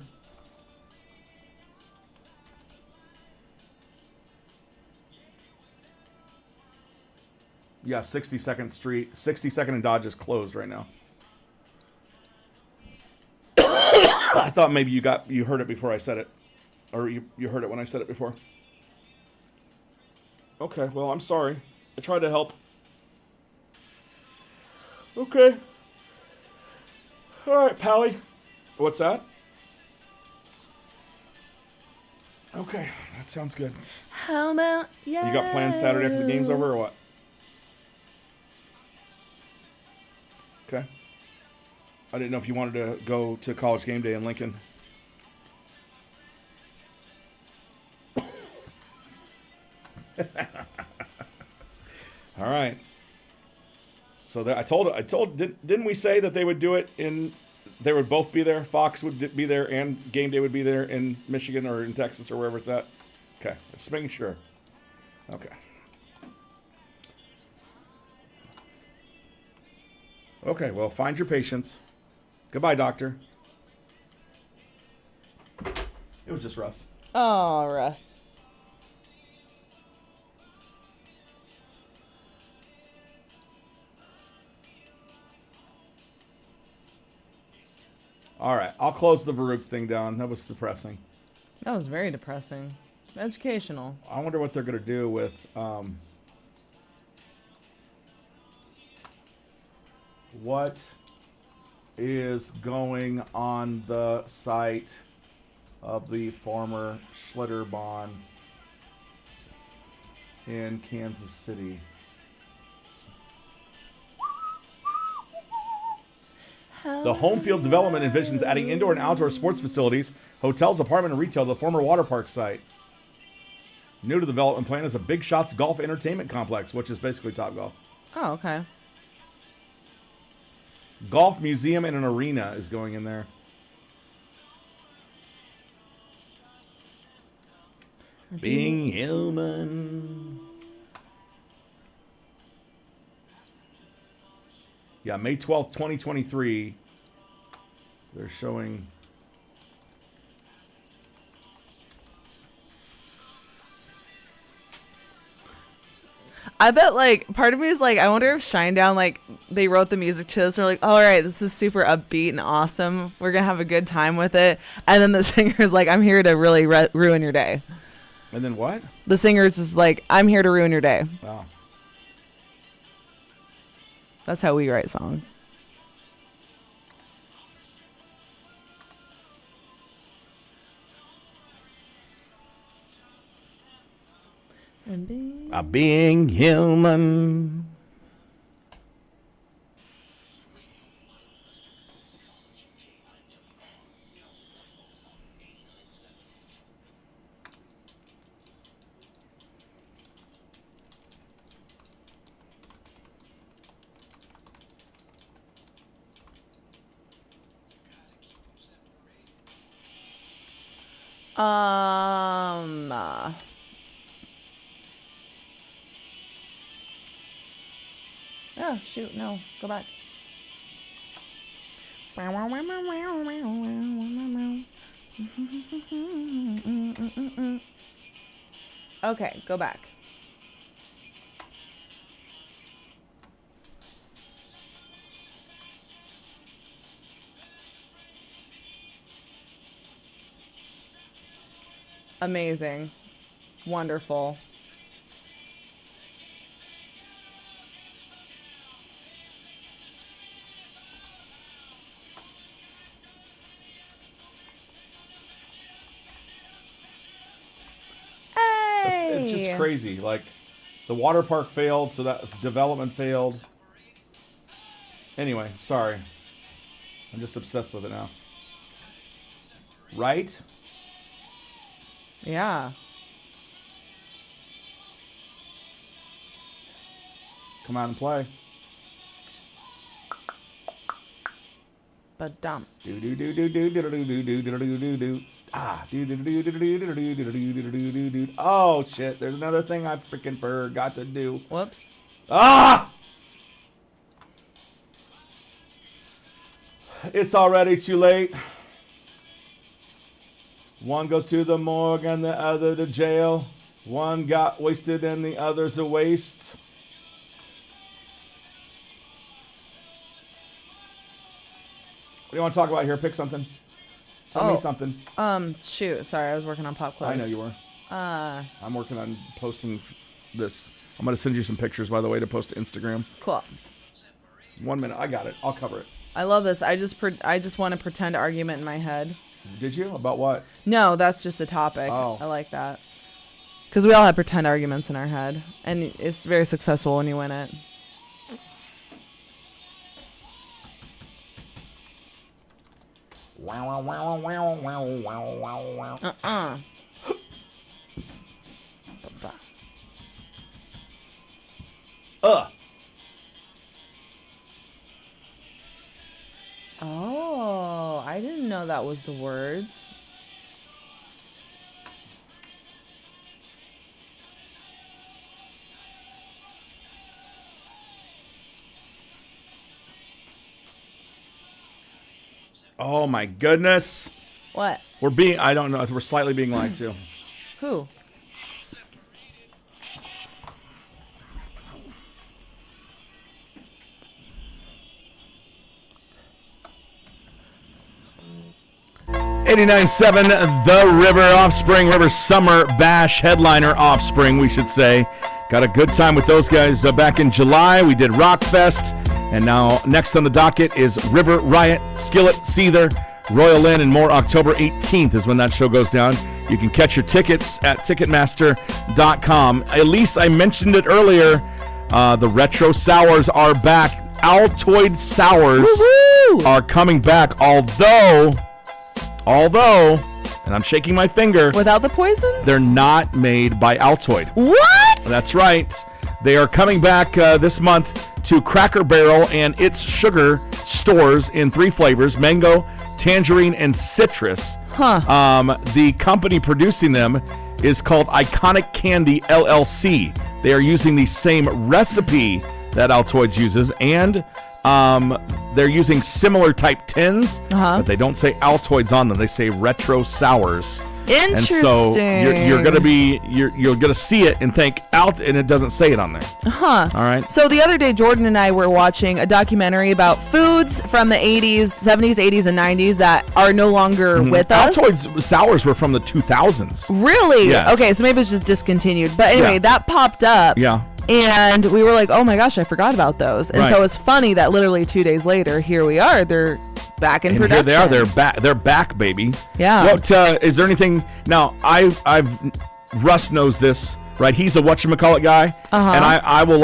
Yeah, 62nd Street, 62nd and Dodge is closed right now. I thought maybe you heard it before I said it, or you heard it when I said it before. Okay, well, I'm sorry. I tried to help. Okay. All right, Pally. What's that? Okay, that sounds good. How about You got plans Saturday after the game's over, or what? Okay. I didn't know if you wanted to go to College Game Day in Lincoln. All right. So I told. Didn't we say that they would do it in? They would both be there. Fox would be there, and Game Day would be there in Michigan or in Texas or wherever it's at. Okay, just making sure. Okay. Okay, well, find your patience. Goodbye, doctor. It was just Russ. Oh, Russ. All right, I'll close the Varuk thing down. That was depressing. That was very depressing. Educational. I wonder what they're going to do with what is going on the site of the former Schlitterbahn in Kansas City. The home field development envisions adding indoor and outdoor sports facilities, hotels, apartment, and retail to the former water park site. New to the development plan is a Big Shots Golf Entertainment Complex, which is basically Topgolf. Oh, okay. Golf museum and an arena is going in there. Being human. Yeah, May 12th, 2023. So they're showing. I bet, like, part of me is like, I wonder if Shinedown, like, they wrote the music to this. They're like, all right, this is super upbeat and awesome. We're going to have a good time with it. And then the singer's like, I'm here to really ruin your day. And then what? The singer's just like, I'm here to ruin your day. Wow. That's how we write songs. Being human. Oh, shoot, no. Go back. Okay, go back. Amazing. Wonderful. It's just crazy. Like, the water park failed, so that development failed. Anyway, sorry. I'm just obsessed with it now. Right? Yeah. Come out and play. But dump. Do do do do do do do do do do do do do. Ah, do do do do do do do do do do do do. Oh shit! There's another thing I freaking forgot to do. Whoops. Ah! It's already too late. One goes to the morgue and the other to jail. One got wasted and the other's a waste. What do you want to talk about here? Pick something. Tell me something. Shoot. Sorry, I was working on pop quiz. I know you were. I'm working on posting this. I'm going to send you some pictures, by the way, to post to Instagram. Cool. 1 minute. I got it. I'll cover it. I love this. I just want to pretend argument in my head. Did you? About what? No, that's just a topic. Oh. I like that. Because we all have pretend arguments in our head. And it's very successful when you win it. Oh, I didn't know that was the words. Oh my goodness. What? I don't know. We're slightly being lied to. Who? '89.7 The River Offspring, River Summer Bash headliner Offspring, we should say. Got a good time with those guys back in July. We did Rockfest, and now next on the docket is River Riot, Skillet, Seether, Royal Inn, and more. October 18th is when that show goes down. You can catch your tickets at Ticketmaster.com. Elise, I mentioned it earlier. The retro sours are back. Altoid sours Woo-hoo! are coming back, although, and I'm shaking my finger, Without the poisons? they're not made by Altoid. What? That's right. They are coming back this month to Cracker Barrel and its sugar stores in 3 flavors: mango, tangerine, and citrus. Huh. The company producing them is called Iconic Candy LLC. They are using the same recipe that Altoids uses, and they're using similar type tins, but they don't say Altoids on them. They say Retro Sours. Interesting. And so you're gonna see it and think Alt, and it doesn't say it on there. Huh. All right. So the other day, Jordan and I were watching a documentary about foods from the 80s, 70s, 80s, and 90s that are no longer with us. Altoids Sours were from the 2000s. Really? Yes. Okay, so maybe it's just discontinued. But anyway, Yeah. that popped up. Yeah. And we were like, oh my gosh, I forgot about those. And so Right. it's funny that literally 2 days later, here we are. They're back in And production. here they are. They're back. They're back, baby. Yeah. What is there anything now? I've Russ knows this, right? He's a whatchamacallit guy, and I will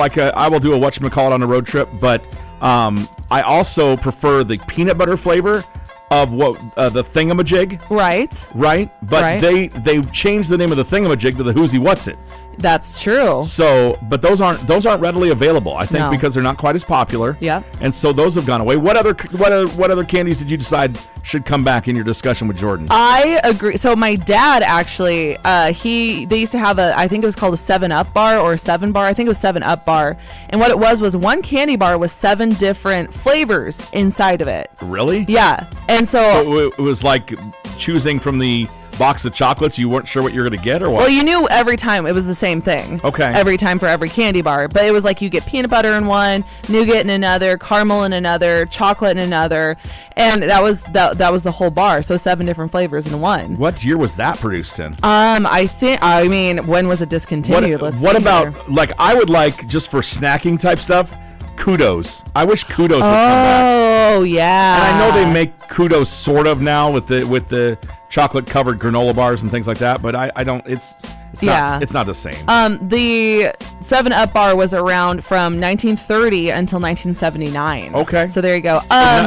do a whatchamacallit on a road trip. But I also prefer the peanut butter flavor of what the thingamajig, Right. right? But Right. they changed the name of the thingamajig to the Who's He What's It. That's true. So, but those aren't readily available. I think No. because they're not quite as popular. Yep. And so those have gone away. What other candies did you decide should come back in your discussion with Jordan? I agree. So my dad actually, they used to have I think it was called a 7-Up bar or a 7 bar. I think it was 7-Up bar. And what it was one candy bar with 7 different flavors inside of it. Really? Yeah. And So it was like choosing from the box of chocolates. You weren't sure what you were going to get, or what? well, you knew every time it was the same thing. Okay. Every time for every candy bar. But it was like you get peanut butter in one, nougat in another, caramel in another, chocolate in another. And that was the whole bar. So 7 different flavors in one. What year was that produced in? I mean, when was it discontinued? What Let's see about, here. like, I would like, just for snacking type stuff, Kudos. I wish Kudos would come back. Oh, yeah. And I know they make Kudos sort of now with the chocolate covered granola bars and things like that, but I don't. It's not the same. The 7-Up bar was around from 1930 until 1979. Okay. So there you go.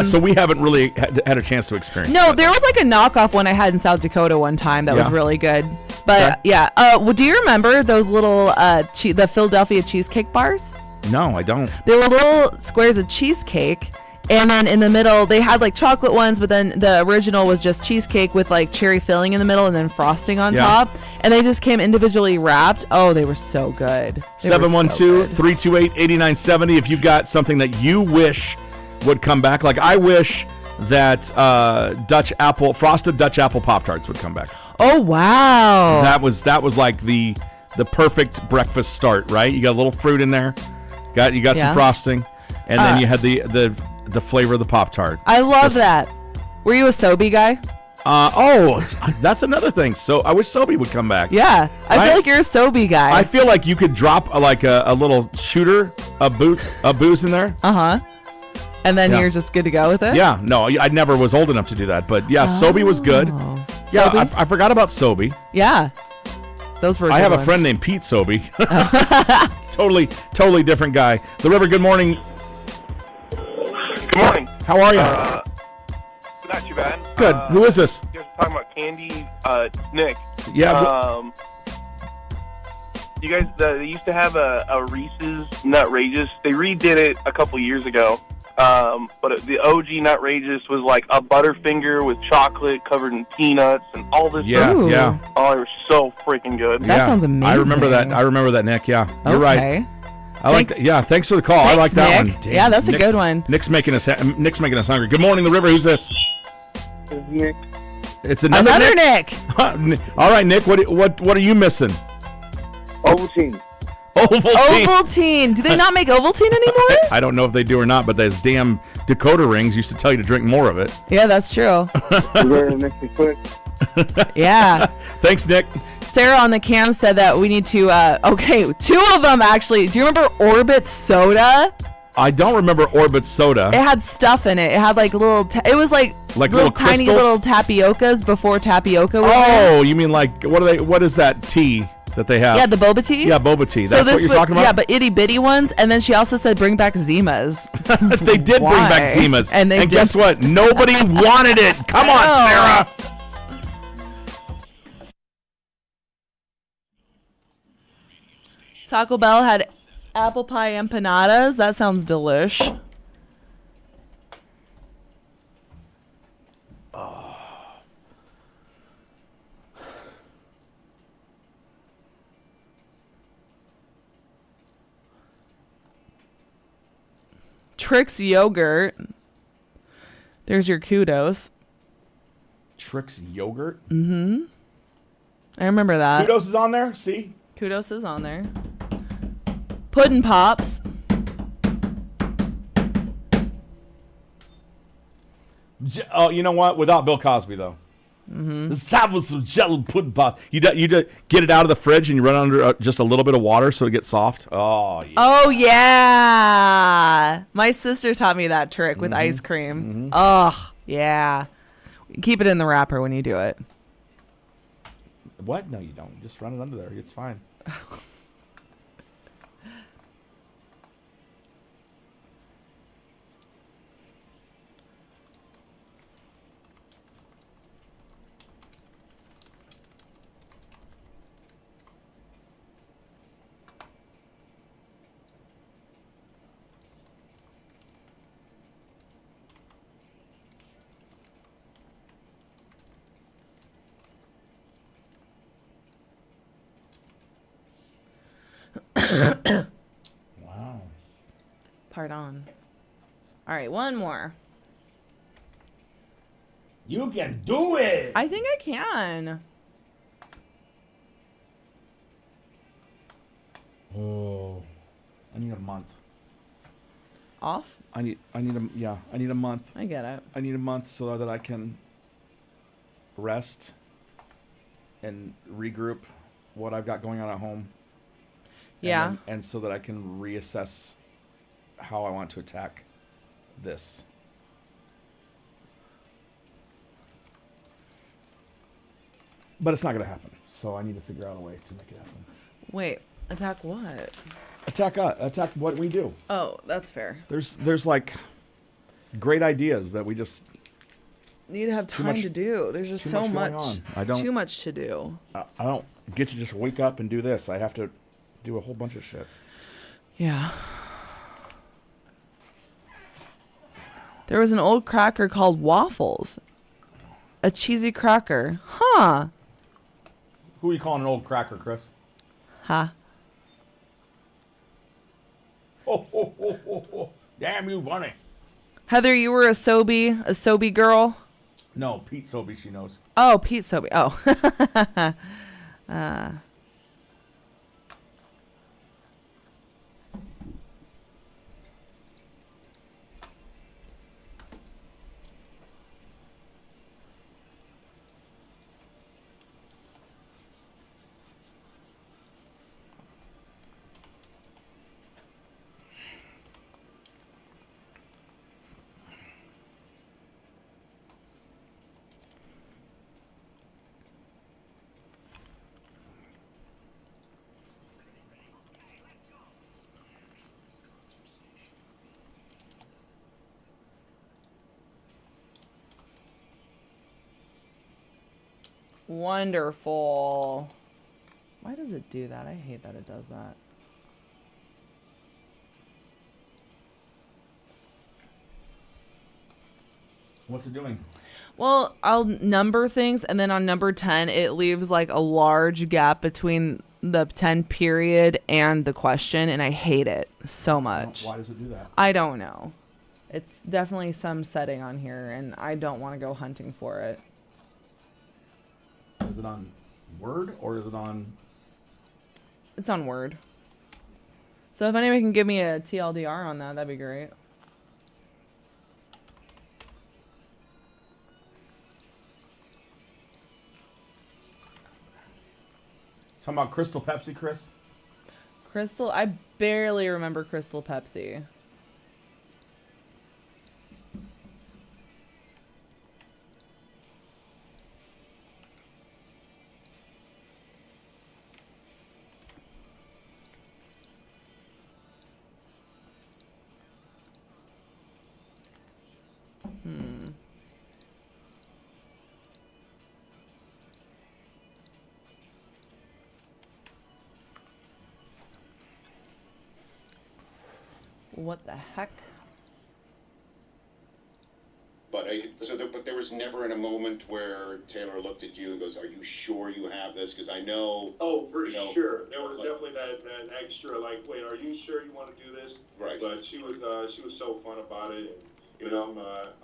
So we haven't really had a chance to experience. No, that. there was like a knockoff one I had in South Dakota one time that was Yeah. really good. But Okay. yeah. Well, do you remember those little the Philadelphia cheesecake bars? No, I don't. They were little squares of cheesecake. And then in the middle, they had like chocolate ones, but then the original was just cheesecake with like cherry filling in the middle and then frosting on Yeah. top. And they just came individually wrapped. Oh, they were so good. They were so good. 712-328-8970 if you've got something that you wish would come back. Like I wish that frosted Dutch apple Pop-Tarts would come back. Oh, wow. That was like the perfect breakfast start, right? You got a little fruit in there. You got Yeah. some frosting, and then you had the flavor of the Pop-Tart. I love that. Were you a Sobe guy? That's another thing. So I wish Sobe would come back. Yeah. I Right? feel like you're a Sobe guy. I feel like you could drop a little shooter, a booze in there. And then Yeah. you're just good to go with it? Yeah, no, I never was old enough to do that, but yeah, Sobe was good. Yeah, Sobe? I forgot about Sobe. Yeah. Those were I good have a ones. friend named Pete Sobe. Totally different guy. The River, good morning. Good morning. How are you? Not too bad. Good. Who is this? You guys were talking about candy. It's Nick. Yeah. You guys, they used to have a Reese's Nutrageous. They redid it a couple years ago. But the OG Nutrageous was like a Butterfinger with chocolate covered in peanuts and all this Yeah, stuff. Ooh. yeah. Oh, they were so freaking good. That Yeah. sounds amazing. I remember that. Nick. Yeah, you're right. Okay. I like that. Yeah, thanks for the call. I Thanks, like that Nick. one. Damn, Yeah, that's a good one. Nick's making us hungry. Good morning, The River. Who's this? Nick. It's another Nick. All right, Nick. What are you missing? Ovaltine. Ovaltine. Ovaltine. Do they not make Ovaltine anymore? I don't know if they do or not, but those damn Dakota rings used to tell you to drink more of it. Yeah, that's true. You ready to mix me quick? Yeah. Thanks, Nick. Sarah on the cam said that we need to, okay, 2 of them actually. Do you remember Orbit Soda? I don't remember Orbit soda. It had stuff in it. It had like little, it was like little tiny crystals? little tapiokas before tapioca was Oh, you mean like what is that tea that they have? Yeah, the boba tea. Yeah, boba tea. That's what you're talking about? Yeah, but itty bitty ones. And then she also said bring back Zimas. They did bring back Why? Zimas. And they did. Guess what? Nobody wanted it. Come on, know. Sarah. Taco Bell had apple pie empanadas. That sounds delish. Trix yogurt. There's your kudos. Trix yogurt. I remember that. Kudos is on there. See. Kudos is on there. Puddin' Pops. Oh, you know what? Without Bill Cosby though. Let's have some jello pudding pop. You get it out of the fridge and you run under just a little bit of water so it gets soft. Oh yeah. Oh yeah. My sister taught me that trick with ice cream. Oh yeah. Keep it in the wrapper when you do it. What? No, you don't. Just run it under there. It's fine. Wow. Pardon. All right, one more. You can do it. I think I can. Oh, I need a month. Off? I need a month. I get it. I need a month so that I can rest and regroup what I've got going on at home. Yeah. And so that I can reassess how I want to attack this. But it's not going to happen. So I need to figure out a way to make it happen. Wait, attack what? Attack what we do. Oh, that's fair. There's like great ideas that we just Need to have time to do. There's just so much. Too much to do. I don't get to just wake up and do this. I have to do a whole bunch of shit. Yeah. There was an old cracker called Waffles. A cheesy cracker. Huh. Who are you calling an old cracker, Chris? Huh. Oh. Damn you, Bunnie. Heather, you were a Sobe girl? No, Pete Sobey, she knows. Oh, Pete Sobe. Oh. Wonderful. Why does it do that? I hate that it does that. What's it doing? Well, I'll number things, and then on number 10, it leaves like a large gap between the 10 period and the question, and I hate it so much. Why does it do that? I don't know. It's definitely some setting on here, and I don't want to go hunting for it. Is it on Word or is it on... It's on Word. So if anybody can give me a TLDR on that, that'd be great. Talking about Crystal Pepsi, Chris? Crystal, I barely remember Crystal Pepsi. What the heck? But there was was never in a moment where Taylor looked at you and goes, "Are you sure you have this?" Because I know. Oh, for you know, sure. There was definitely that extra, like, wait, are you sure you want to do this? Right. But she was so fun about it, and you know,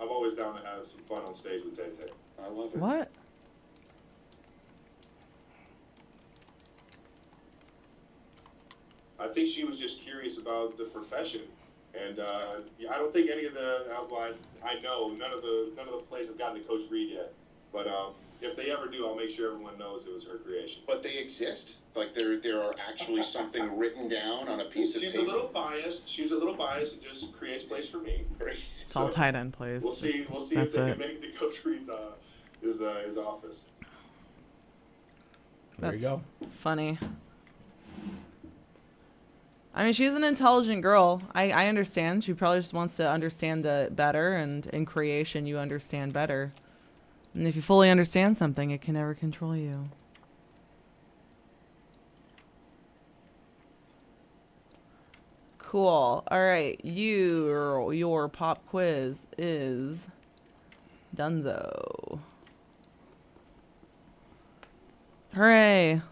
I'm always down to have some fun on stage with Tay Tay. I love it. What? I think she was just curious about the profession, and I don't think any of the I know none of the plays have gotten to Coach Reed yet. But if they ever do, I'll make sure everyone knows it was her creation. But they exist. Like there are actually something written down on a piece of She's paper. a little biased. She's a little biased. It just creates place for me. Great. It's all tight end plays. We'll see. We'll see if That's they it. can make the Coach Reed's his office. There you go. Funny. I mean, she's an intelligent girl. I understand. She probably just wants to understand it better, and in creation, you understand better. And if you fully understand something, it can never control you. Cool. All right. Your pop quiz is Dunzo. Hooray.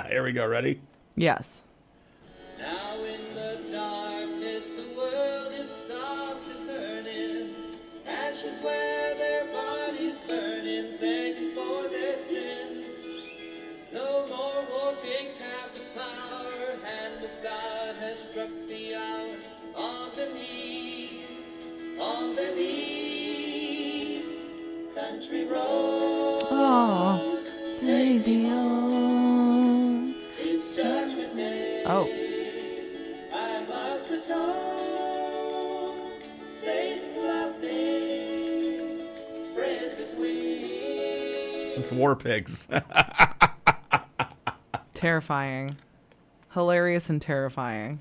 Here we go. Ready? Yes. Now in the darkness the world it stops a turning. Ashes where their bodies burning, begging for their sins. No more war pigs have the power, hand of God has struck the hour. On their knees, country road. Oh, take me home. It's judgment day. Oh. I must atone. Satan laughing spreads its wings. It's War Pigs. Terrifying. Hilarious and terrifying.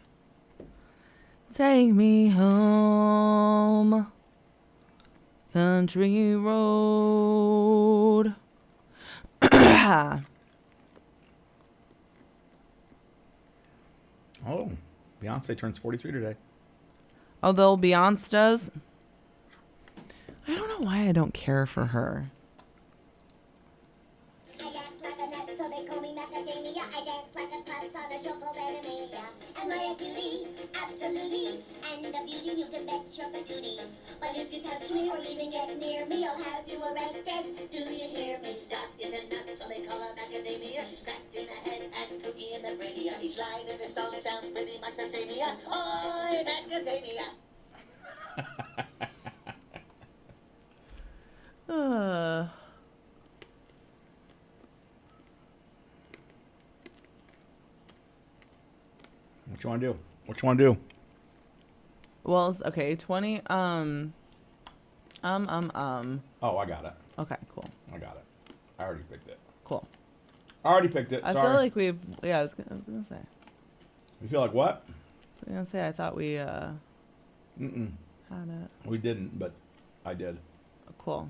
Take me home. Country road. Oh, Beyonce turns 43 today. Although Beyonce does. I don't know why I don't care for her. I act like a nut, so they call me macadamia. I dance like a klutz on a shuffle mania. Am I a cutie? Absolutely. And a beauty, you can bet your patootie. But if you touch me or even get near me, I'll have you arrested. Do you hear me? Dot is a nut, so they call her macadamia. She's cracked in the head and cookie in the brainia. Each line in the song sounds pretty much the same. Oi, macadamia. What you want to do? What you want to do? Well, okay, 20. Oh, I got it. Okay, cool. I got it. I already picked it. Cool. I already picked it. I Sorry. feel like we've, yeah, I was gonna say. You feel like what? I thought we, Mm-mm. had it. We didn't, but I did. Cool.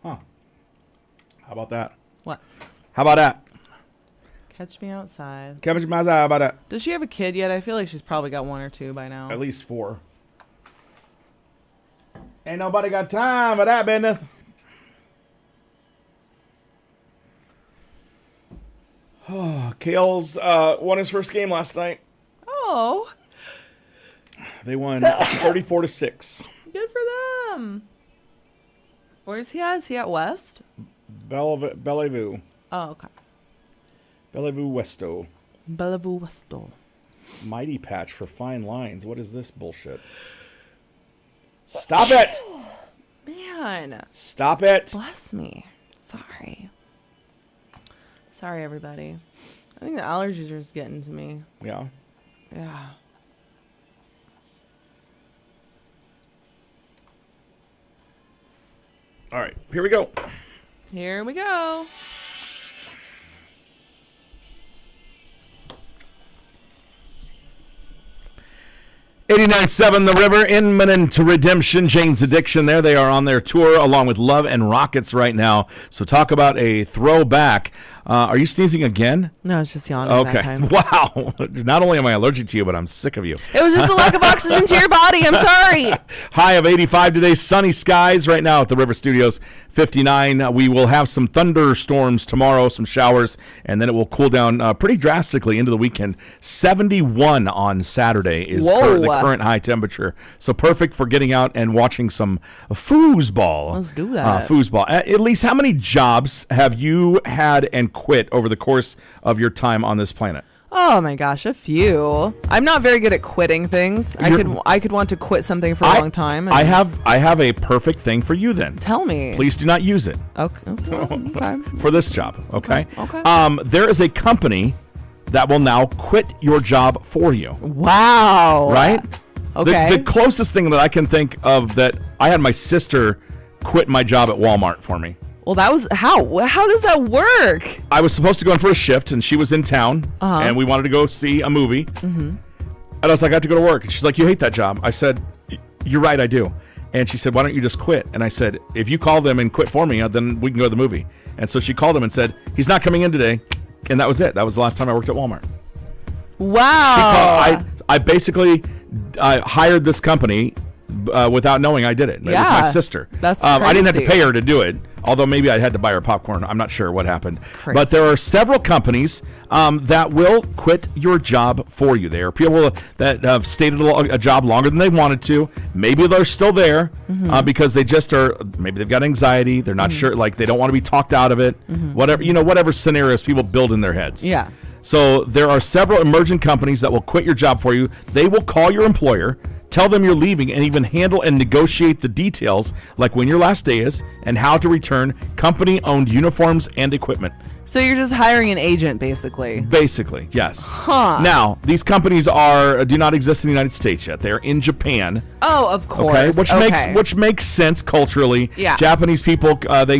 Huh. How about that? What? How about that? Catch me outside. Kevin Mazza, how about that? Does she have a kid yet? I feel like she's probably got one or two by now. At least 4. Ain't nobody got time for that business. Oh, Kale's won his first game last night. Oh, They won 34-6. good for them. Where's he at? Is he at West? Bellevue. Oh, okay. Bellevue Westo. Bellevue Westo. Mighty Patch for fine lines. What is this bullshit? Stop it! Man, Stop it! bless me. Sorry. Sorry, everybody. I think the allergies are just getting to me. Yeah. Yeah. All right, here we go. Here we go. 89.7 The River, imminent redemption. Jane's Addiction there. They are on their tour along with Love and Rockets right now. So talk about a throwback. Are you sneezing again? No, it's just yawning that Okay. time. Wow. Not only am I allergic to you, but I'm sick of you. It was just a lack of oxygen to your body. I'm sorry. High of 85 today. Sunny skies right now at the River Studios. 59. We will have some thunderstorms tomorrow, some showers, and then it will cool down pretty drastically into the weekend. 71 on Saturday is the current high temperature. So perfect for getting out and watching some foosball. Let's do that. Foosball. At least how many jobs have you had and quit over the course of your time on this planet? Oh my gosh, a few. I'm not very good at quitting things. I could want to quit something for a long time. I have a perfect thing for you then. Tell me. Please do not use it. Okay. For this job, okay? Okay. There is a company that will now quit your job for you. Wow. Right? Okay. The closest thing that I can think of that I had my sister quit my job at Walmart for me. Well, that was how does that work? I was supposed to go in for a shift, and she was in town, and we wanted to go see a movie. Mm-hmm. And I was like, I have to go to work. And she's like, you hate that job. I said, you're right, I do. And she said, why don't you just quit? And I said, if you call them and quit for me, then we can go to the movie. And so she called him and said, he's not coming in today. And that was it. That was the last time I worked at Walmart. Wow. I basically hired this company without knowing I did it. It was my sister. That's I didn't have to crazy. pay her to do it, although maybe I had to buy her popcorn. I'm not sure what happened. Crazy. But there are several companies that will quit your job for you. There are people that have stayed at a job longer than they wanted to. Maybe they're still there because they just are. Maybe they've got anxiety. They're not sure. Like they don't want to be talked out of it. Whatever scenarios people build in their heads. Yeah. So there are several emergent companies that will quit your job for you. They will call your employer, tell them you're leaving, and even handle and negotiate the details, like when your last day is and how to return company-owned uniforms and equipment. So you're just hiring an agent, basically. Basically, yes. Huh. Now, these companies do not exist in the United States yet. They're in Japan. Oh, of course. Okay, which makes sense culturally. Yeah. Japanese people, they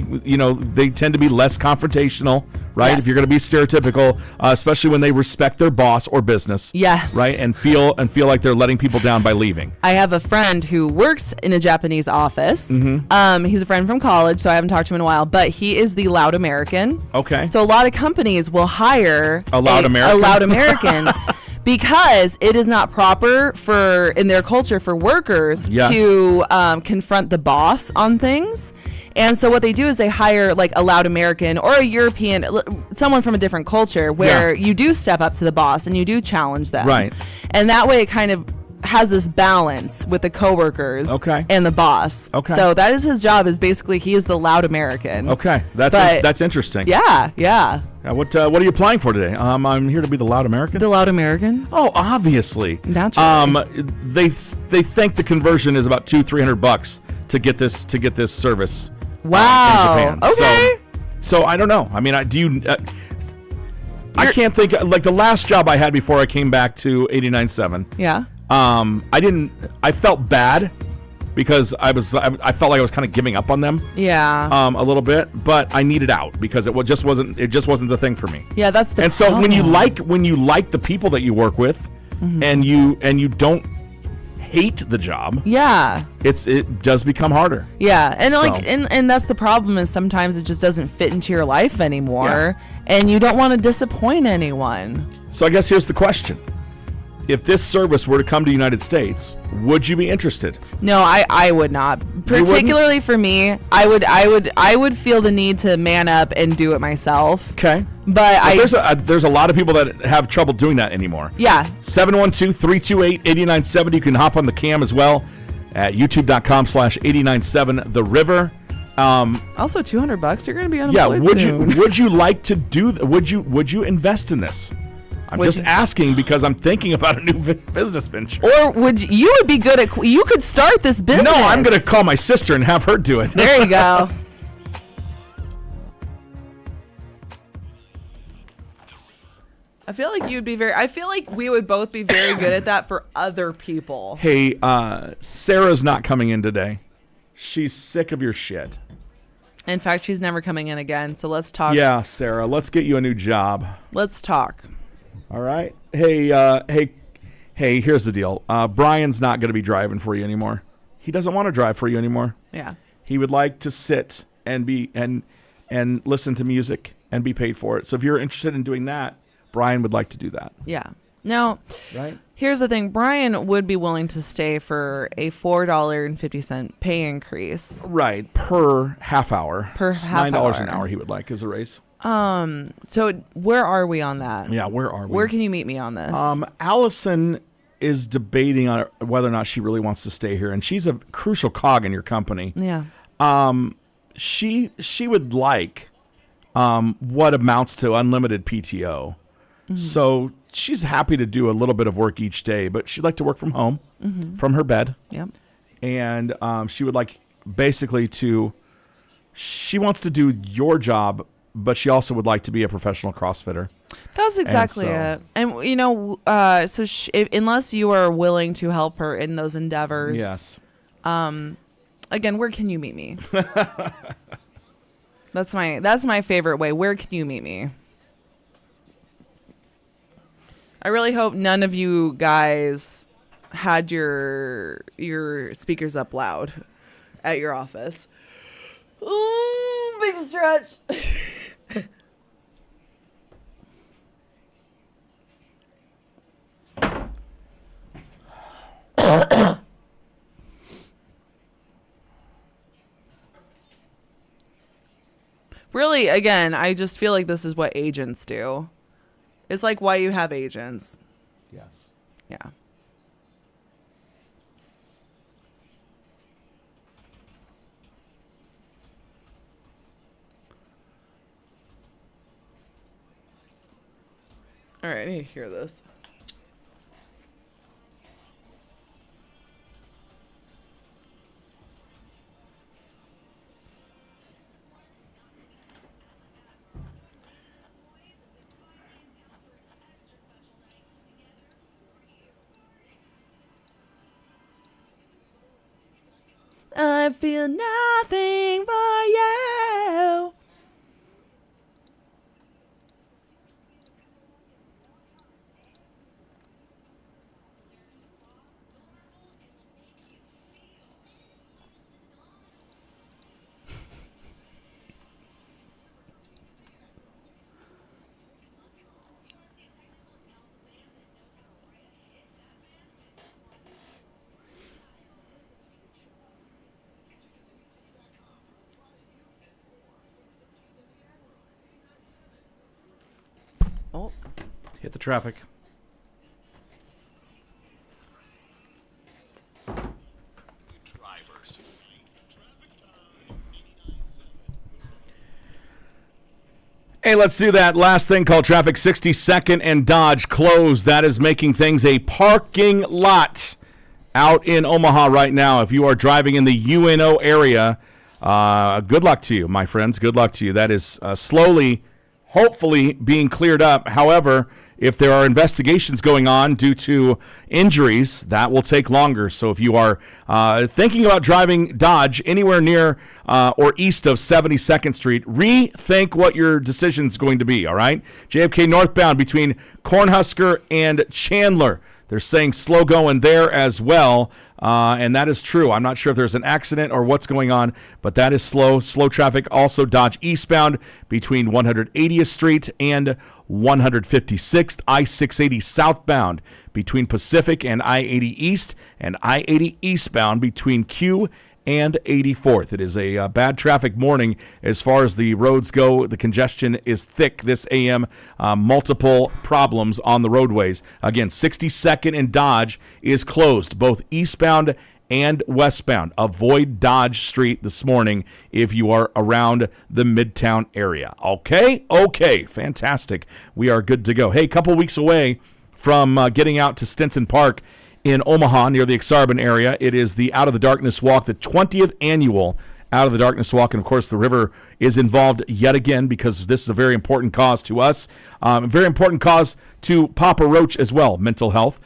tend to be less confrontational, right? Yes. If you're going to be stereotypical, especially when they respect their boss or business. Yes. Right, and feel like they're letting people down by leaving. I have a friend who works in a Japanese office. Mm-hmm. He's a friend from college, so I haven't talked to him in a while, but he is the loud American. Okay. So a lot of companies will hire a loud American because it is not proper in their culture for workers to confront the boss on things. And so what they do is they hire like a loud American or a European, someone from a different culture where you do step up to the boss and you do challenge them. Right. And that way it kind of has this balance with the coworkers and the boss. Okay. So that is his job, is basically he is the loud American. Okay. That's interesting. Yeah. What are you applying for today? I'm here to be the loud American. The loud American? Oh, obviously. Naturally. They think the conversion is about $200-300 to get this service. Wow. In Japan. Okay. So I don't know. I mean, I can't think like the last job I had before I came back to 89.7. Yeah. I felt bad because I felt like I was kind of giving up on them. Yeah. A little bit, but I needed out because it just wasn't the thing for me. Yeah, that's the And so when you like the people that you work with, and you don't hate the job, it does become harder. Yeah, and and that's the problem, is sometimes it just doesn't fit into your life anymore, and you don't want to disappoint anyone. So I guess here's the question: if this service were to come to the United States, would you be interested? No, I would not. Particularly for me, I would feel the need to man up and do it myself. Okay. But there's a lot of people that have trouble doing that anymore. Yeah. 712-328-8970. You can hop on the cam as well at youtube.com/897 The River. Also $200, you're going to be unemployed soon. Would you like to do would you invest in this? I'm just asking because I'm thinking about a new business venture. Or you would be good at, you could start this business. No, I'm going to call my sister and have her do it. There you go. I feel like we would both be very good at that for other people. Hey, Sarah's not coming in today. She's sick of your shit. In fact, she's never coming in again, so let's talk. Yeah, Sarah, let's get you a new job. Let's talk. All right. Hey, hey, here's the deal. Brian's not going to be driving for you anymore. He doesn't want to drive for you anymore. Yeah. He would like to sit and be and listen to music and be paid for it. So if you're interested in doing that, Brian would like to do that. Yeah. Now, right? Here's the thing. Brian would be willing to stay for a $4.50 pay increase. Right. Per half hour. Per half $9 hour. an hour he would like as a raise. So where are we on that? Yeah, where are we? Where can you meet me on this? Allison is debating on whether or not she really wants to stay here, and she's a crucial cog in your company. Yeah. She would like what amounts to unlimited PTO. Mm-hmm. So she's happy to do a little bit of work each day, but she'd like to work from home, from her bed. Yep. And she would like basically she wants to do your job, but she also would like to be a professional CrossFitter. That's exactly it. And, so unless you are willing to help her in those endeavors. Yes. Again, where can you meet me? That's my favorite way. Where can you meet me? I really hope none of you guys had your speakers up loud at your office. Ooh, big stretch. Really, again, I just feel like this is what agents do. It's like why you have agents. Yes. Yeah. All right, I need to hear this. I feel nothing for you. Oh. Hit the traffic. Hey, let's do that last thing called traffic. 62nd and Dodge closed. That is making things a parking lot out in Omaha right now. If you are driving in the UNO area, good luck to you, my friends. Good luck to you. That is slowly, hopefully, being cleared up. However, if there are investigations going on due to injuries, that will take longer. So if you are thinking about driving Dodge anywhere near or east of 72nd Street, rethink what your decision is going to be, all right? JFK northbound between Cornhusker and Chandler. They're saying slow going there as well, and that is true. I'm not sure if there's an accident or what's going on, but that is slow traffic. Also, Dodge eastbound between 180th Street and 156th, I-680 southbound between Pacific and I-80 East, and I-80 eastbound between Q and 84th. It is a bad traffic morning as far as the roads go. The congestion is thick this AM. Multiple problems on the roadways. Again, 62nd and Dodge is closed, both eastbound and westbound. Avoid Dodge Street this morning if you are around the Midtown area. Okay, fantastic. We are good to go. Hey, a couple weeks away from getting out to Stinson Park in Omaha near the Exarban area. It is the Out of the Darkness Walk, the 20th annual Out of the Darkness Walk. And, of course, the river is involved yet again because this is a very important cause to us. A very important cause to Papa Roach as well, mental health.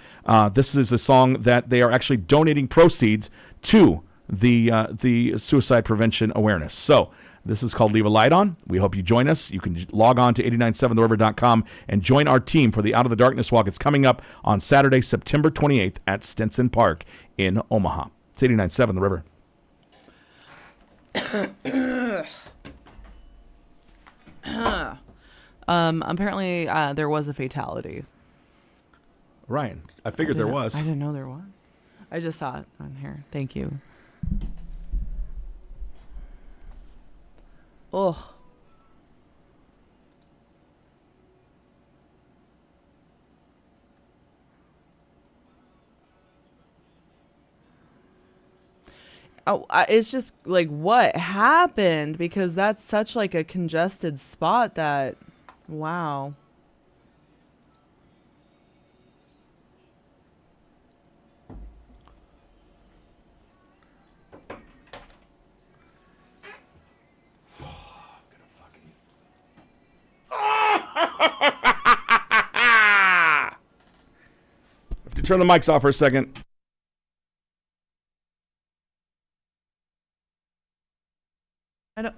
This is a song that they are actually donating proceeds to the suicide prevention awareness. So this is called Leave a Light On. We hope you join us. You can log on to 897theriver.com and join our team for the Out of the Darkness Walk. It's coming up on Saturday, September 28th at Stinson Park in Omaha. It's 897 The River. Apparently there was a fatality. Ryan, I figured there was. I didn't know there was. I just saw it on here. Thank you. Oh. Oh, it's just like, what happened? Because that's such like a congested spot that, wow. I have to turn the mics off for a second. Okay.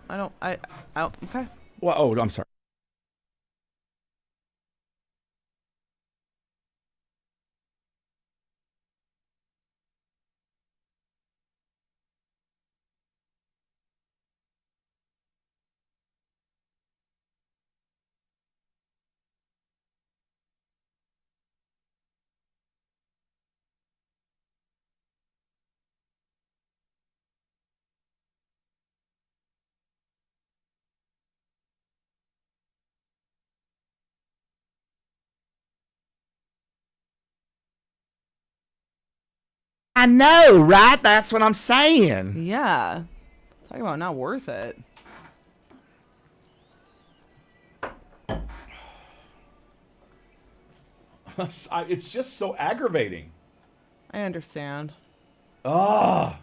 Well, oh, I'm sorry. I know, right? That's what I'm saying. Yeah. Talk about not worth it. It's just so aggravating. I understand. Ah.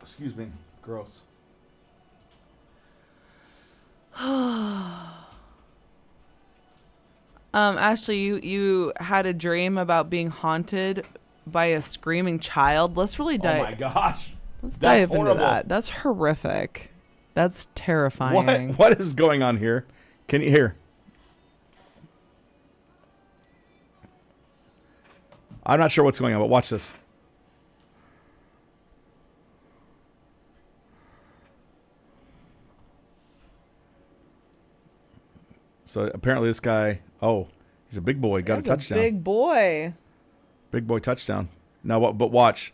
Excuse me. Gross. Ashley, you had a dream about being haunted by a screaming child. Let's really dive. Oh my gosh. Let's That's dive horrible. into that. That's horrific. That's terrifying. What is going on here? Can you hear? I'm not sure what's going on, but watch this. So apparently this guy, he's a big boy, got That's a touchdown. Big boy. Big boy touchdown. Now, but watch.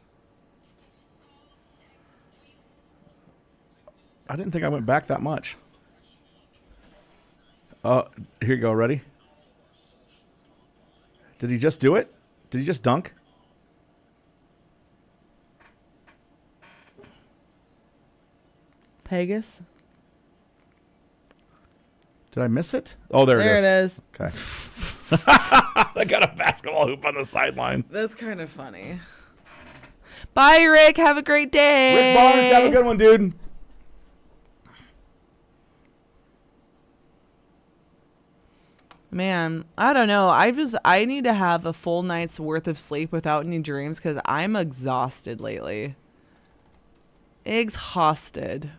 I didn't think I went back that much. Here you go. Ready? Did he just do it? Did he just dunk? Pegasus. Did I miss it? Oh, there There it is. it is. Okay. I got a basketball hoop on the sideline. That's kind of funny. Bye, Rick. Have a great day. Rick Barnes, have a good one, dude. Man, I don't know. I need to have a full night's worth of sleep without any dreams because I'm exhausted lately. Exhausted.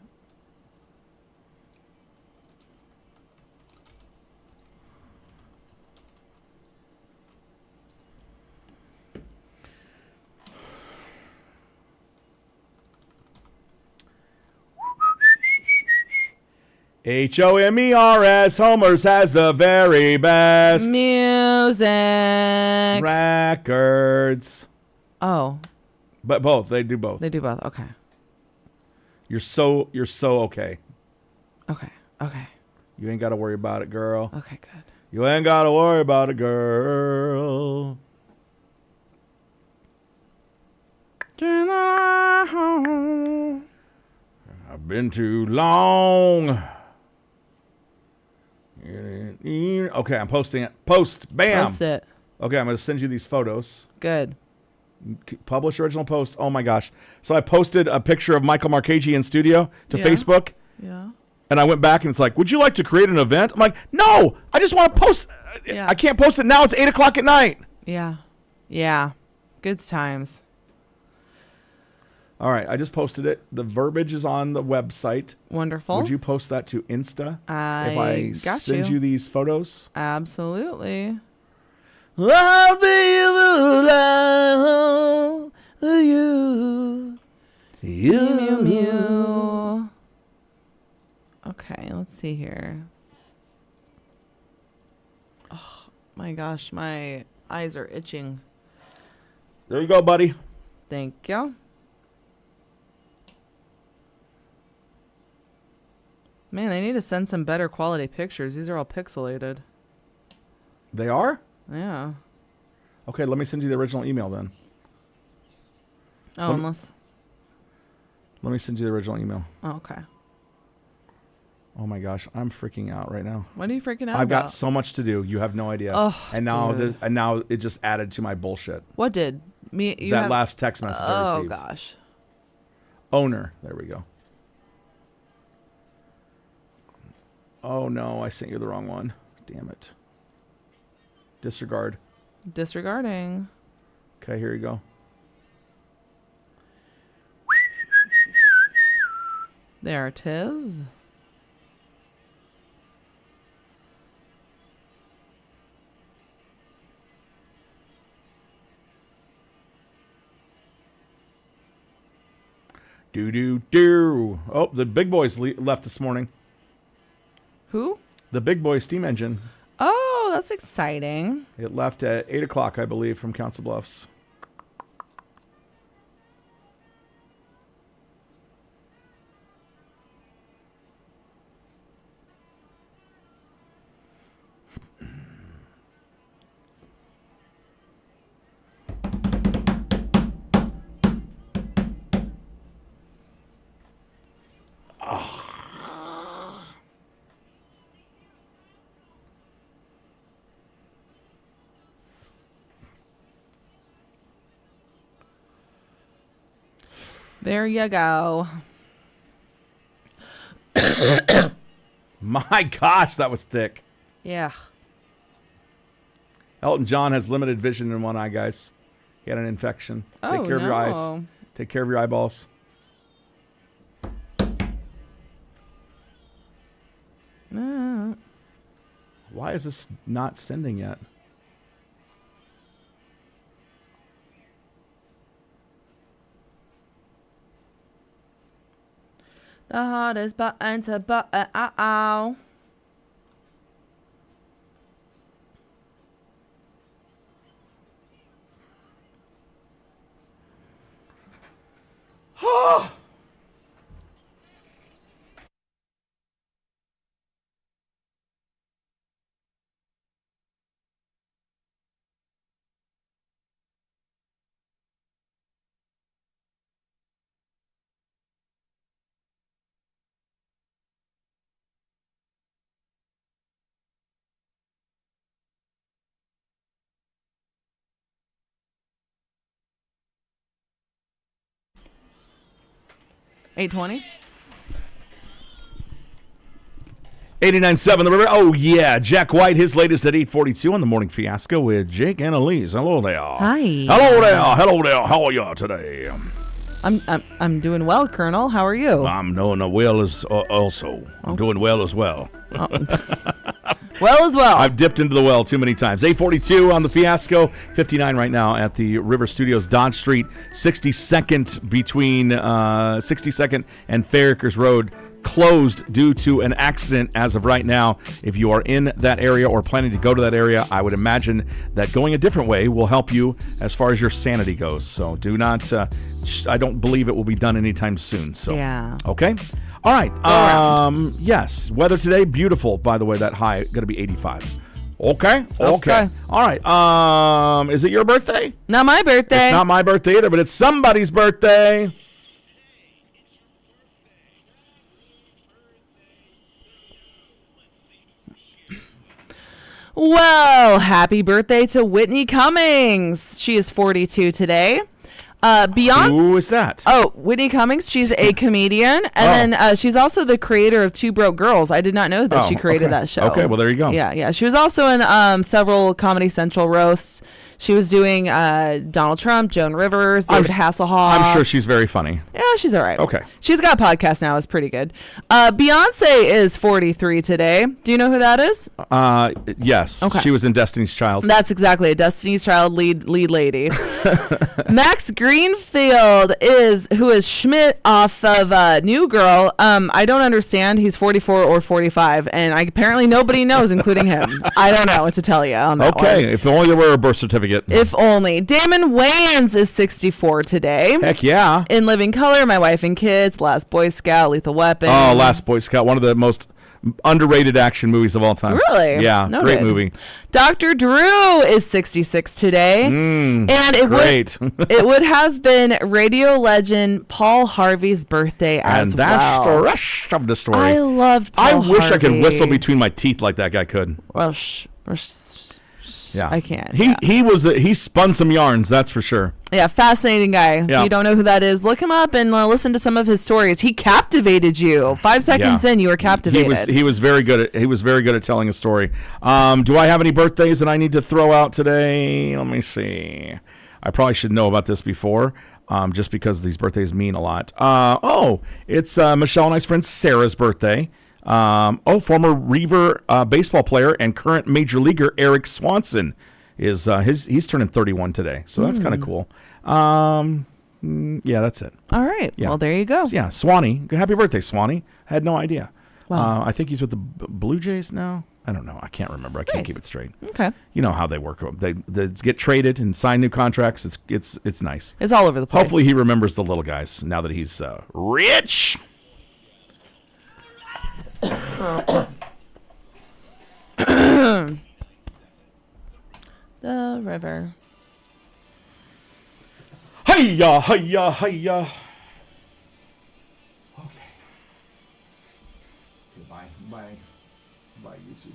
HOMERS, Homer's has the very best Music. records. Oh, But both, they do both. they do both. Okay. You're so okay. Okay. Okay. You ain't got to worry about it, girl. Okay, good. You ain't got to worry about it, girl. Turn the light on. I've been too long. Okay, I'm posting it. Post. Bam. That's it. Okay, I'm going to send you these photos. Good. Publish original post. Oh, my gosh. So I posted a picture of Michael Marchese in studio to Facebook. Yeah. And I went back and it's like, would you like to create an event? I'm like, no, I just want to post. Yeah. I can't post it now. It's 8 o'clock at night. Yeah. Yeah. Good times. All right. I just posted it. The verbiage is on the website. Wonderful. Would you post that to Insta? If I got send you these photos? Absolutely. I'll be the love you. Mew, mew. Okay, let's see here. Oh my gosh, my eyes are itching. There you go, buddy. Thank you. Man, they need to send some better quality pictures. These are all pixelated. They are? Yeah. Okay, let me send you the original email then. Oh, unless... Let me send you the original email. Oh, okay. Oh my gosh, I'm freaking out right now. What are you freaking out I've about? got so much to do. You have no idea. Oh, and now dude. now it just added to my bullshit. What did? You that have... last text message I received. Oh, gosh. Owner. There we go. Oh, no. I sent you the wrong one. Damn it. Disregard. Disregarding. Okay, here you go. There it is. Do. Oh, the big boys left this morning. Who? The big boy steam engine. Oh, that's exciting. It left at 8 o'clock, I believe, from Council Bluffs. There you go. My gosh, that was thick. Yeah. Elton John has limited vision in one eye, guys. He had an infection. Take care of your eyes. Take care of your eyeballs. Why is this not sending yet? The hardest button to button. Oh. $8.20. 89.7 The River. Oh, yeah. Jack White, his latest at 8:42 on the Morning Fiasco with Jake and Elise. Hello there. Hi. Hello there. Hello there. How are you today? I'm doing well, Colonel. How are you? I'm doing well as also. I'm doing well as well. Well as well. I've dipped into the well too many times. 8:42 on the Fiasco. 59 right now at the River Studios, Dodge Street. 62nd between 62nd and Fairacres Road. Closed due to an accident as of right now. If you are in that area or planning to go to that area, I would imagine that going a different way will help you as far as your sanity goes. So do not, I don't believe it will be done anytime soon. So, yeah. Okay. All right. Yes. Weather today, beautiful. By the way, that high going to be 85. Okay. All right. Is it your birthday? Not my birthday. It's not my birthday either, but it's somebody's birthday. Well, happy birthday to Whitney Cummings. She is 42 today. Beyond. Who is that? Oh, Whitney Cummings. She's a comedian, and then she's also the creator of Two Broke Girls. I did not know that she created that show. Okay, well there you go. Yeah. She was also in several Comedy Central roasts. She was doing Donald Trump, Joan Rivers, David Hasselhoff. I'm sure she's very funny. Yeah, she's all right. Okay. She's got a podcast now. It's pretty good. Beyonce is 43 today. Do you know who that is? Yes. Okay. She was in Destiny's Child. That's exactly it. Destiny's Child lead lady. Max Greenfield who is Schmidt off of New Girl. I don't understand. He's 44 or 45, and apparently nobody knows, including him. I don't know what to tell you on that one. Okay, if only there were a birth certificate. If only. Damon Wayans is 64 today. Heck yeah. In Living Color, My Wife and Kids, Last Boy Scout, Lethal Weapon. Oh, Last Boy Scout, one of the most underrated action movies of all time. Really? Yeah, Noted. great movie. Dr. Drew is 66 today. And it would have been radio legend Paul Harvey's birthey as and that's well. the rest of the story. I loved Paul I wish I could Harvey. whistle between my teeth like that guy could. Well, Yeah, I can't. He spun some yarns, that's for sure. Yeah, fascinating guy. Yeah. If you don't know who that is, look him up and listen to some of his stories. He captivated you. 5 seconds in, you were captivated. He was very good at telling a story. Do I have any birthdays that I need to throw out today? Let me see. I probably should know about this before, just because these birthdays mean a lot. It's Michelle and I's friend Sarah's birthday. Former Reaver baseball player and current major leaguer Eric Swanson is he's turning 31 today, so that's kind of cool. Yeah, that's it. All right. Yeah. Well, there you go. Yeah, Swanee. Happy birthday, Swanee. Had no idea. Wow. I think he's with the Blue Jays now. I don't know. I can't remember. I can't keep it straight. Okay. You know how they work. They get traded and sign new contracts. It's nice. It's all over the place. Hopefully he remembers the little guys now that he's rich. The river. Hiya, hiya, hiya. Okay. Bye, YouTube.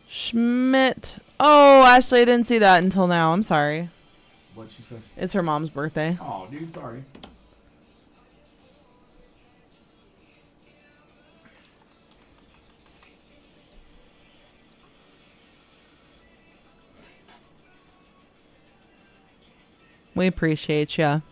Schmidt. Oh, Ashley, I didn't see that until now. I'm sorry. What'd she say? It's her mom's birthday. Oh, dude, sorry. We appreciate you.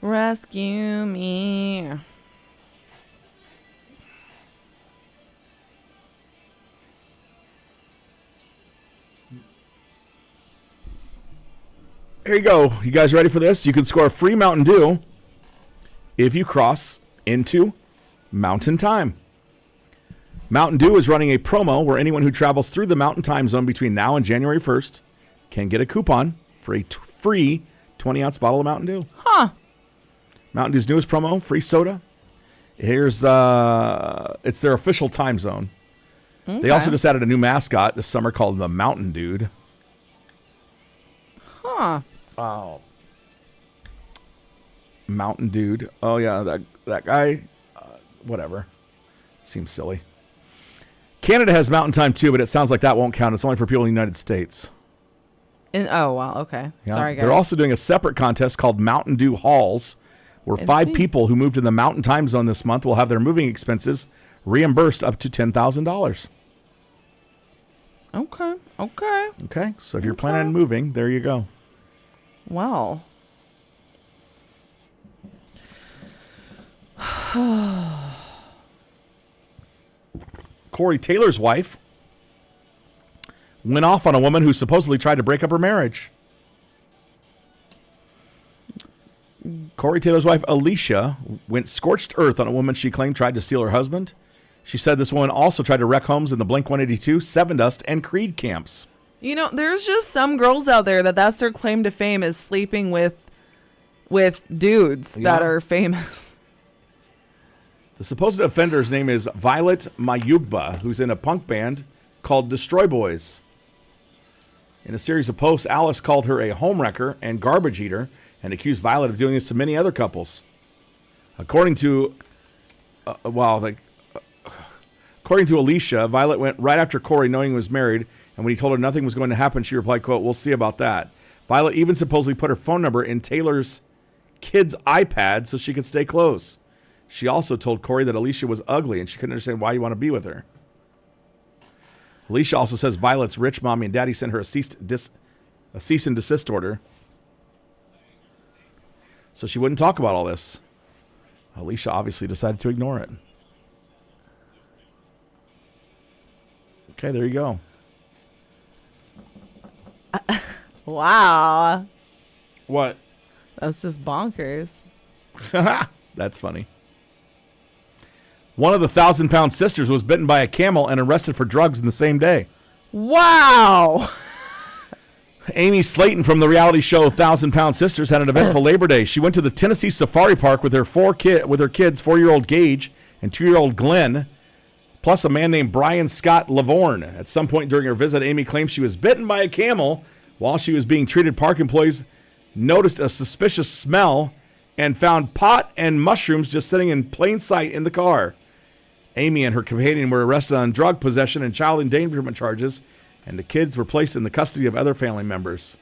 Rescue me. Here you go. You guys ready for this? You can score a free Mountain Dew if you cross into Mountain Time. Mountain Dew is running a promo where anyone who travels through the Mountain Time Zone between now and January 1st can get a coupon for a free 20-ounce bottle of Mountain Dew. Huh. Mountain Dew's newest promo, free soda. Here's it's their official time zone. Okay. They also just added a new mascot this summer called the Mountain Dude. Huh. Oh. Mountain Dude. Oh yeah, that guy. Whatever. Seems silly. Canada has Mountain Time too, but it sounds like that won't count. It's only for people in the United States. Oh wow. Okay. Yeah. Sorry, guys. They're also doing a separate contest called Mountain Dew Hauls, where 5 people who moved in the Mountain Time Zone this month will have their moving expenses reimbursed up to $10,000. Okay. Okay. Okay. So if you're planning on moving, there you go. Wow. Corey Taylor's wife went off on a woman who supposedly tried to break up her marriage. Corey Taylor's wife, Alicia, went scorched earth on a woman she claimed tried to steal her husband. She said this woman also tried to wreck homes in the Blink-182, Sevendust, and Creed camps. You know, there's just some girls out there that's their claim to fame is sleeping with dudes that are famous. The supposed offender's name is Violet Mayugba, who's in a punk band called Destroy Boys. In a series of posts, Alice called her a homewrecker and garbage eater and accused Violet of doing this to many other couples. According to Alicia, Violet went right after Corey knowing he was married, and when he told her nothing was going to happen, she replied, quote, "We'll see about that." Violet even supposedly put her phone number in Taylor's kid's iPad so she could stay close. She also told Corey that Alicia was ugly and she couldn't understand why you want to be with her. Alicia also says Violet's rich mommy and daddy sent her a cease and desist order so she wouldn't talk about all this. Alicia obviously decided to ignore it. Okay, there you go. Wow. What? That's just bonkers. That's funny. One of the 1,000-pound sisters was bitten by a camel and arrested for drugs in the same day. Wow. Amy Slayton from the reality show 1,000-Pound Sisters had an eventful Labor Day. She went to the Tennessee Safari Park with her kids, 4-year-old Gage and 2-year-old Glenn, plus a man named Brian Scott Lavorne. At some point during her visit, Amy claimed she was bitten by a camel. While she was being treated, park employees noticed a suspicious smell and found pot and mushrooms just sitting in plain sight in the car. Amy and her companion were arrested on drug possession and child endangerment charges, and the kids were placed in the custody of other family members.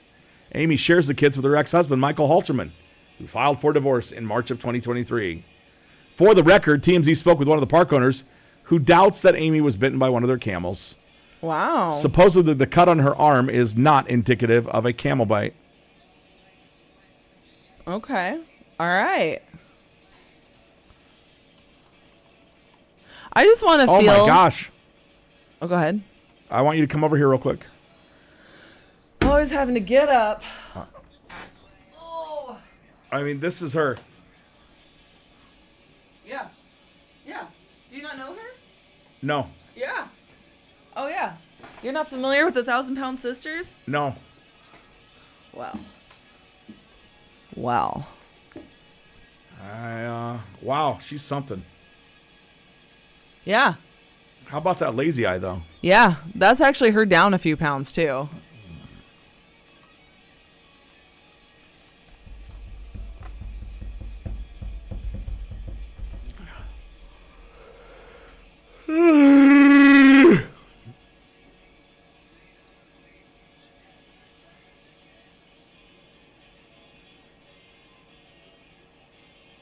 Amy shares the kids with her ex-husband, Michael Halterman, who filed for divorce in March of 2023. For the record, TMZ spoke with one of the park owners who doubts that Amy was bitten by one of their camels. Wow. Supposedly, the cut on her arm is not indicative of a camel bite. Okay. All right. I just want to feel... Oh, my gosh. Oh, go ahead. I want you to come over here real quick. Always having to get up. I mean, this is her. Yeah. Yeah. Do you not know her? No. Yeah. Oh, yeah. You're not familiar with the 1,000-Pound Sisters? No. Well. Wow. Wow, she's something. Yeah. How about that lazy eye, though? Yeah. That's actually her down a few pounds, too.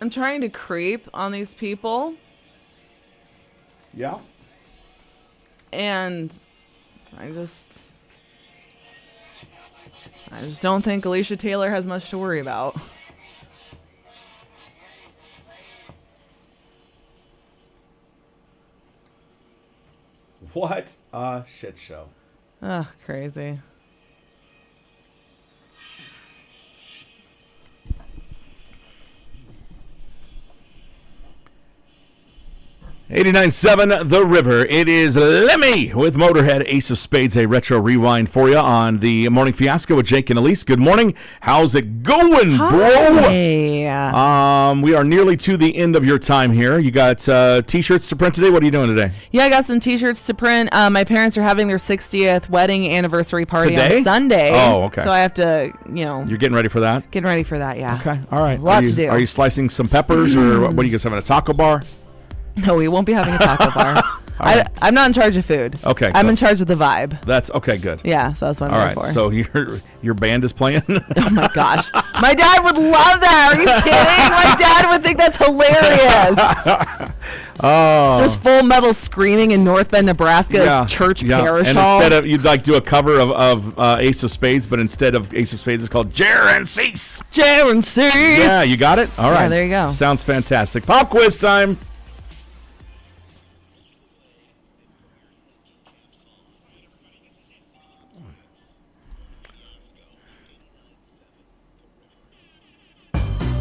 I'm trying to creep on these people. Yeah. And I just don't think Alicia Taylor has much to worry about. What a shit show. Ugh, crazy. '89.7 The River. It is Lemmy with Motorhead, Ace of Spades, a retro rewind for you on the Morning Fiasco with Jake and Elise. Good morning. How's it going, bro? Hi. We are nearly to the end of your time here. You got T-shirts to print today. What are you doing today? Yeah, I got some T-shirts to print. My parents are having their 60th wedding anniversary party Today? on Sunday. Oh, okay. So I have to, You're getting ready for that? getting ready for that. Yeah. Okay, all right. A lot to do. Are you slicing some peppers, or what are you guys having, a taco bar? No, we won't be having a taco bar. right. I'm not in charge of food. Okay, I'm good. in charge of the vibe. That's okay, good. Yeah, so that's what I'm All there right, for. so your band is playing? Oh my gosh. My dad would love that. Are you kidding? My dad would think that's hilarious. Oh. Just Full Metal screaming in North Bend, Nebraska's church parish and hall. instead of, you'd like do a cover of Ace of Spades, but instead of Ace of Spades, it's called Jer and Cease. Jer and Cease. Yeah, you got it? All right. Yeah, there you go. Sounds fantastic. Pop quiz time.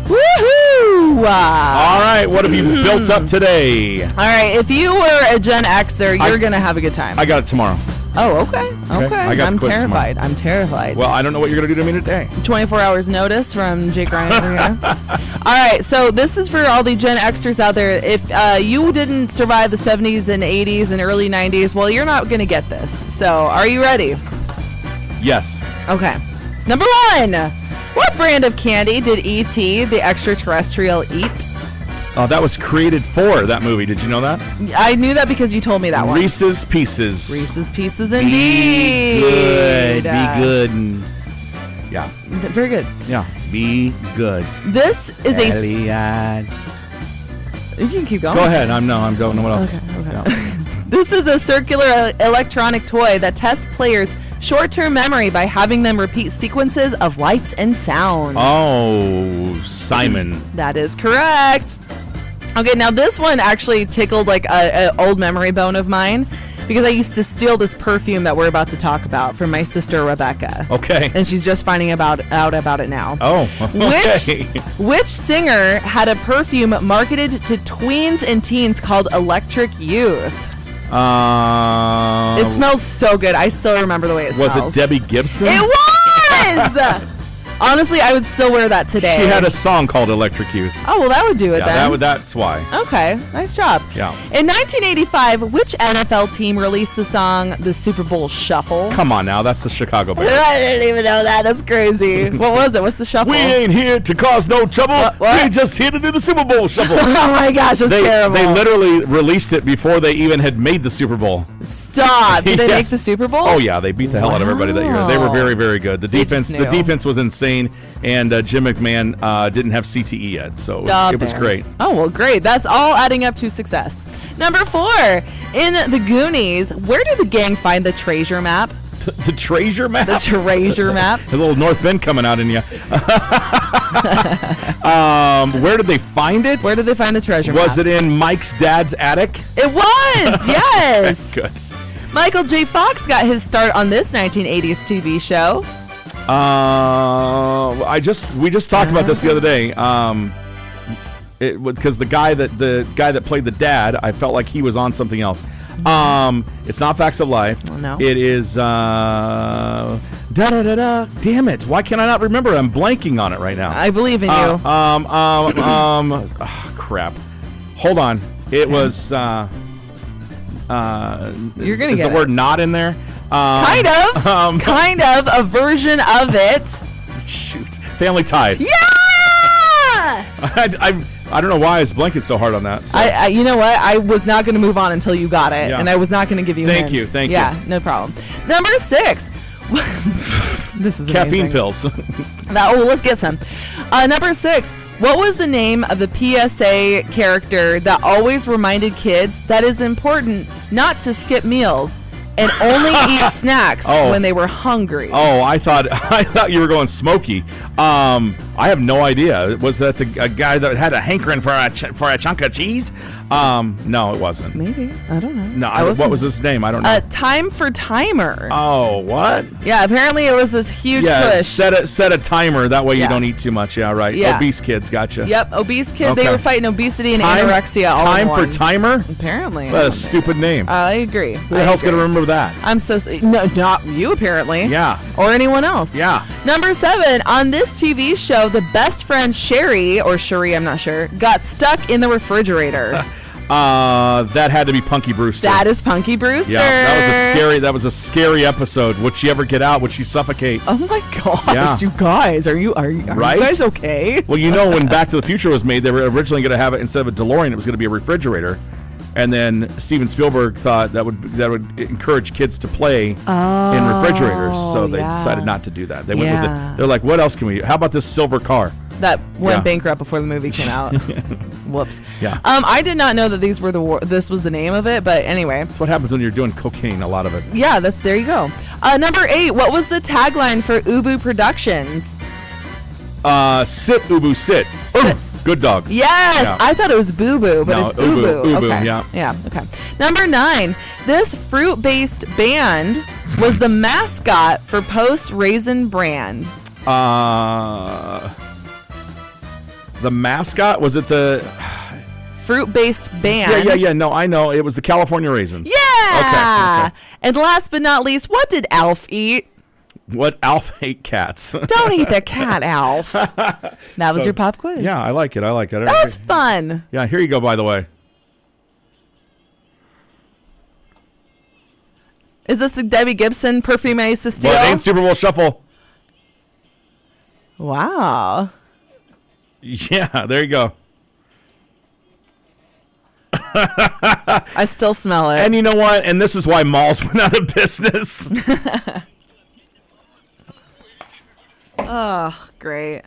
Woohoo! All right, what have you built up today? All right, if you were a Gen Xer, you're going to have a good time. I got it tomorrow. Oh, okay. I got I'm the quiz terrified. I'm terrified. Well, I don't know what you're going to do to me today. 24 hours notice from Jake Ryan over here. All right, so this is for all the Gen Xers out there. If you didn't survive the 70s and 80s and early 90s, well, you're not going to get this. So are you ready? Yes. Okay. Number 1. What brand of candy did E.T. the extraterrestrial eat? Oh, that was created for that movie. Did you know that? I knew that because you told me that one. Reese's Pieces. Reese's Pieces, Be indeed. good. Be good. And yeah. Very good. Yeah. Be good. This is Elliot. You can keep going. Go ahead. I don't know what else. Okay. Yeah. This is a circular electronic toy that tests players' short-term memory by having them repeat sequences of lights and sounds. Oh, Simon. That is correct. Okay, now this one actually tickled like a old memory bone of mine because I used to steal this perfume that we're about to talk about from my sister Rebecca. Okay. And she's just finding out about it now. Oh, okay. Which singer had a perfume marketed to tweens and teens called Electric Youth? It smells so good. I still remember the way it smells. Was it Debbie Gibson? It was! Honestly, I would still wear that today. She had a song called Electric Youth. Oh, well, that would do it then. That's why. Okay, nice job. Yeah. In 1985, which NFL team released the song The Super Bowl Shuffle? Come on now, that's the Chicago Bears. I didn't even know that. That's crazy. What was it? What's the shuffle? We ain't here to cause no trouble. What? We just here to do the Super Bowl Shuffle. Oh my gosh, that's terrible. They literally released it before they even had made the Super Bowl. Stop. Did they make the Super Bowl? Oh yeah, they beat the hell out of everybody that year. They were very, very good. The defense was insane, and Jim McMahon didn't have CTE yet, so it was great. Oh well, great. That's all adding up to success. Number 4, in The Goonies, where did the gang find the treasure map? The treasure map? The treasure map. A little North Bend coming out in you. Where did they find it? Where did they find the treasure map? Was it in Mike's dad's attic? It was, yes. Good. Michael J. Fox got his start on this 1980s TV show. We just talked about this the other day. It was because the guy that played the dad, I felt like he was on something else. It's not Facts of Life. Oh, no. It is da da da da. Damn it! Why can't I not remember? I'm blanking on it right now. I believe in you. Crap. Hold on. It was. You're gonna is get the word "not" in there? Kind of a version of it. Shoot. Family Ties. Yeah. I don't know why I was blanking so hard on that. So. I you know what? I was not going to move on until you got it, Yeah. and I was not going to give you Thank hints. you. Yeah, no problem. Number 6. This is Caffeine amazing. pills. Let's get some. Number 6. What was the name of the PSA character that always reminded kids that it's important not to skip meals and only eat snacks when they were hungry? Oh, I thought you were going Smokey. I have no idea. Was that a guy that had a hankering for a chunk of cheese? No, it wasn't. Maybe. I don't know. No, what was his name? I don't know. Time for Timer. Oh, what? Yeah, apparently it was this huge push. Set a timer. That way you Yeah. don't eat too much. Yeah, right. Yeah. Obese kids, gotcha. Yep, obese kid. Okay. They were fighting obesity and anorexia all Time in one. for Timer? Apparently. What a stupid name. I agree. Who the hell's going to remember that? I'm so no, not you apparently. Yeah. Or anyone else. Yeah. Number 7, on this TV show, the best friend Sherry, or Cherie, I'm not sure, got stuck in the refrigerator. That had to be Punky Brewster. That is Punky Brewster. Yeah, that was a scary episode. Would she ever get out? Would she suffocate? Oh my gosh, Yeah. you guys, are you Right? you guys okay? Well, you know, when Back to the Future was made, they were originally going to have it, instead of a DeLorean, it was going to be a refrigerator. And then Steven Spielberg thought that would encourage kids to play in refrigerators, so they decided not to do that. They went with it. They're like, what else can we? How about this silver car? That went bankrupt before the movie came out. Whoops. Yeah. I did not know that these were this was the name of it, but anyway. That's what happens when you're doing cocaine. A lot of it. Yeah, there you go. Number 8. What was the tagline for Ubu Productions? Sit, Ubu, sit. Good dog. Yes, Yeah. I thought it was Boo Boo, but No, it's Ubu. Ubu, okay. yeah. Okay. Number 9. This fruit-based band was the mascot for Post Raisin Bran. The mascot, was it the Fruit-based band. Yeah. No, I know. It was the California Raisins. Yeah. Okay. And last but not least, what did Alf eat? What? Alf ate cats. Don't eat the cat, Alf. That was your pop quiz. Yeah, I like it. That was fun. Yeah, here you go, by the way. Is this the Debbie Gibson perfume I used to steal? Well, it ain't Super Bowl Shuffle. Wow. Yeah, there you go. I still smell it. And you know what? And this is why malls went out of business. Oh, great.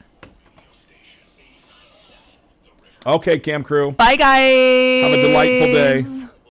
Okay, Cam Crew. Bye, guys. Have a delightful day.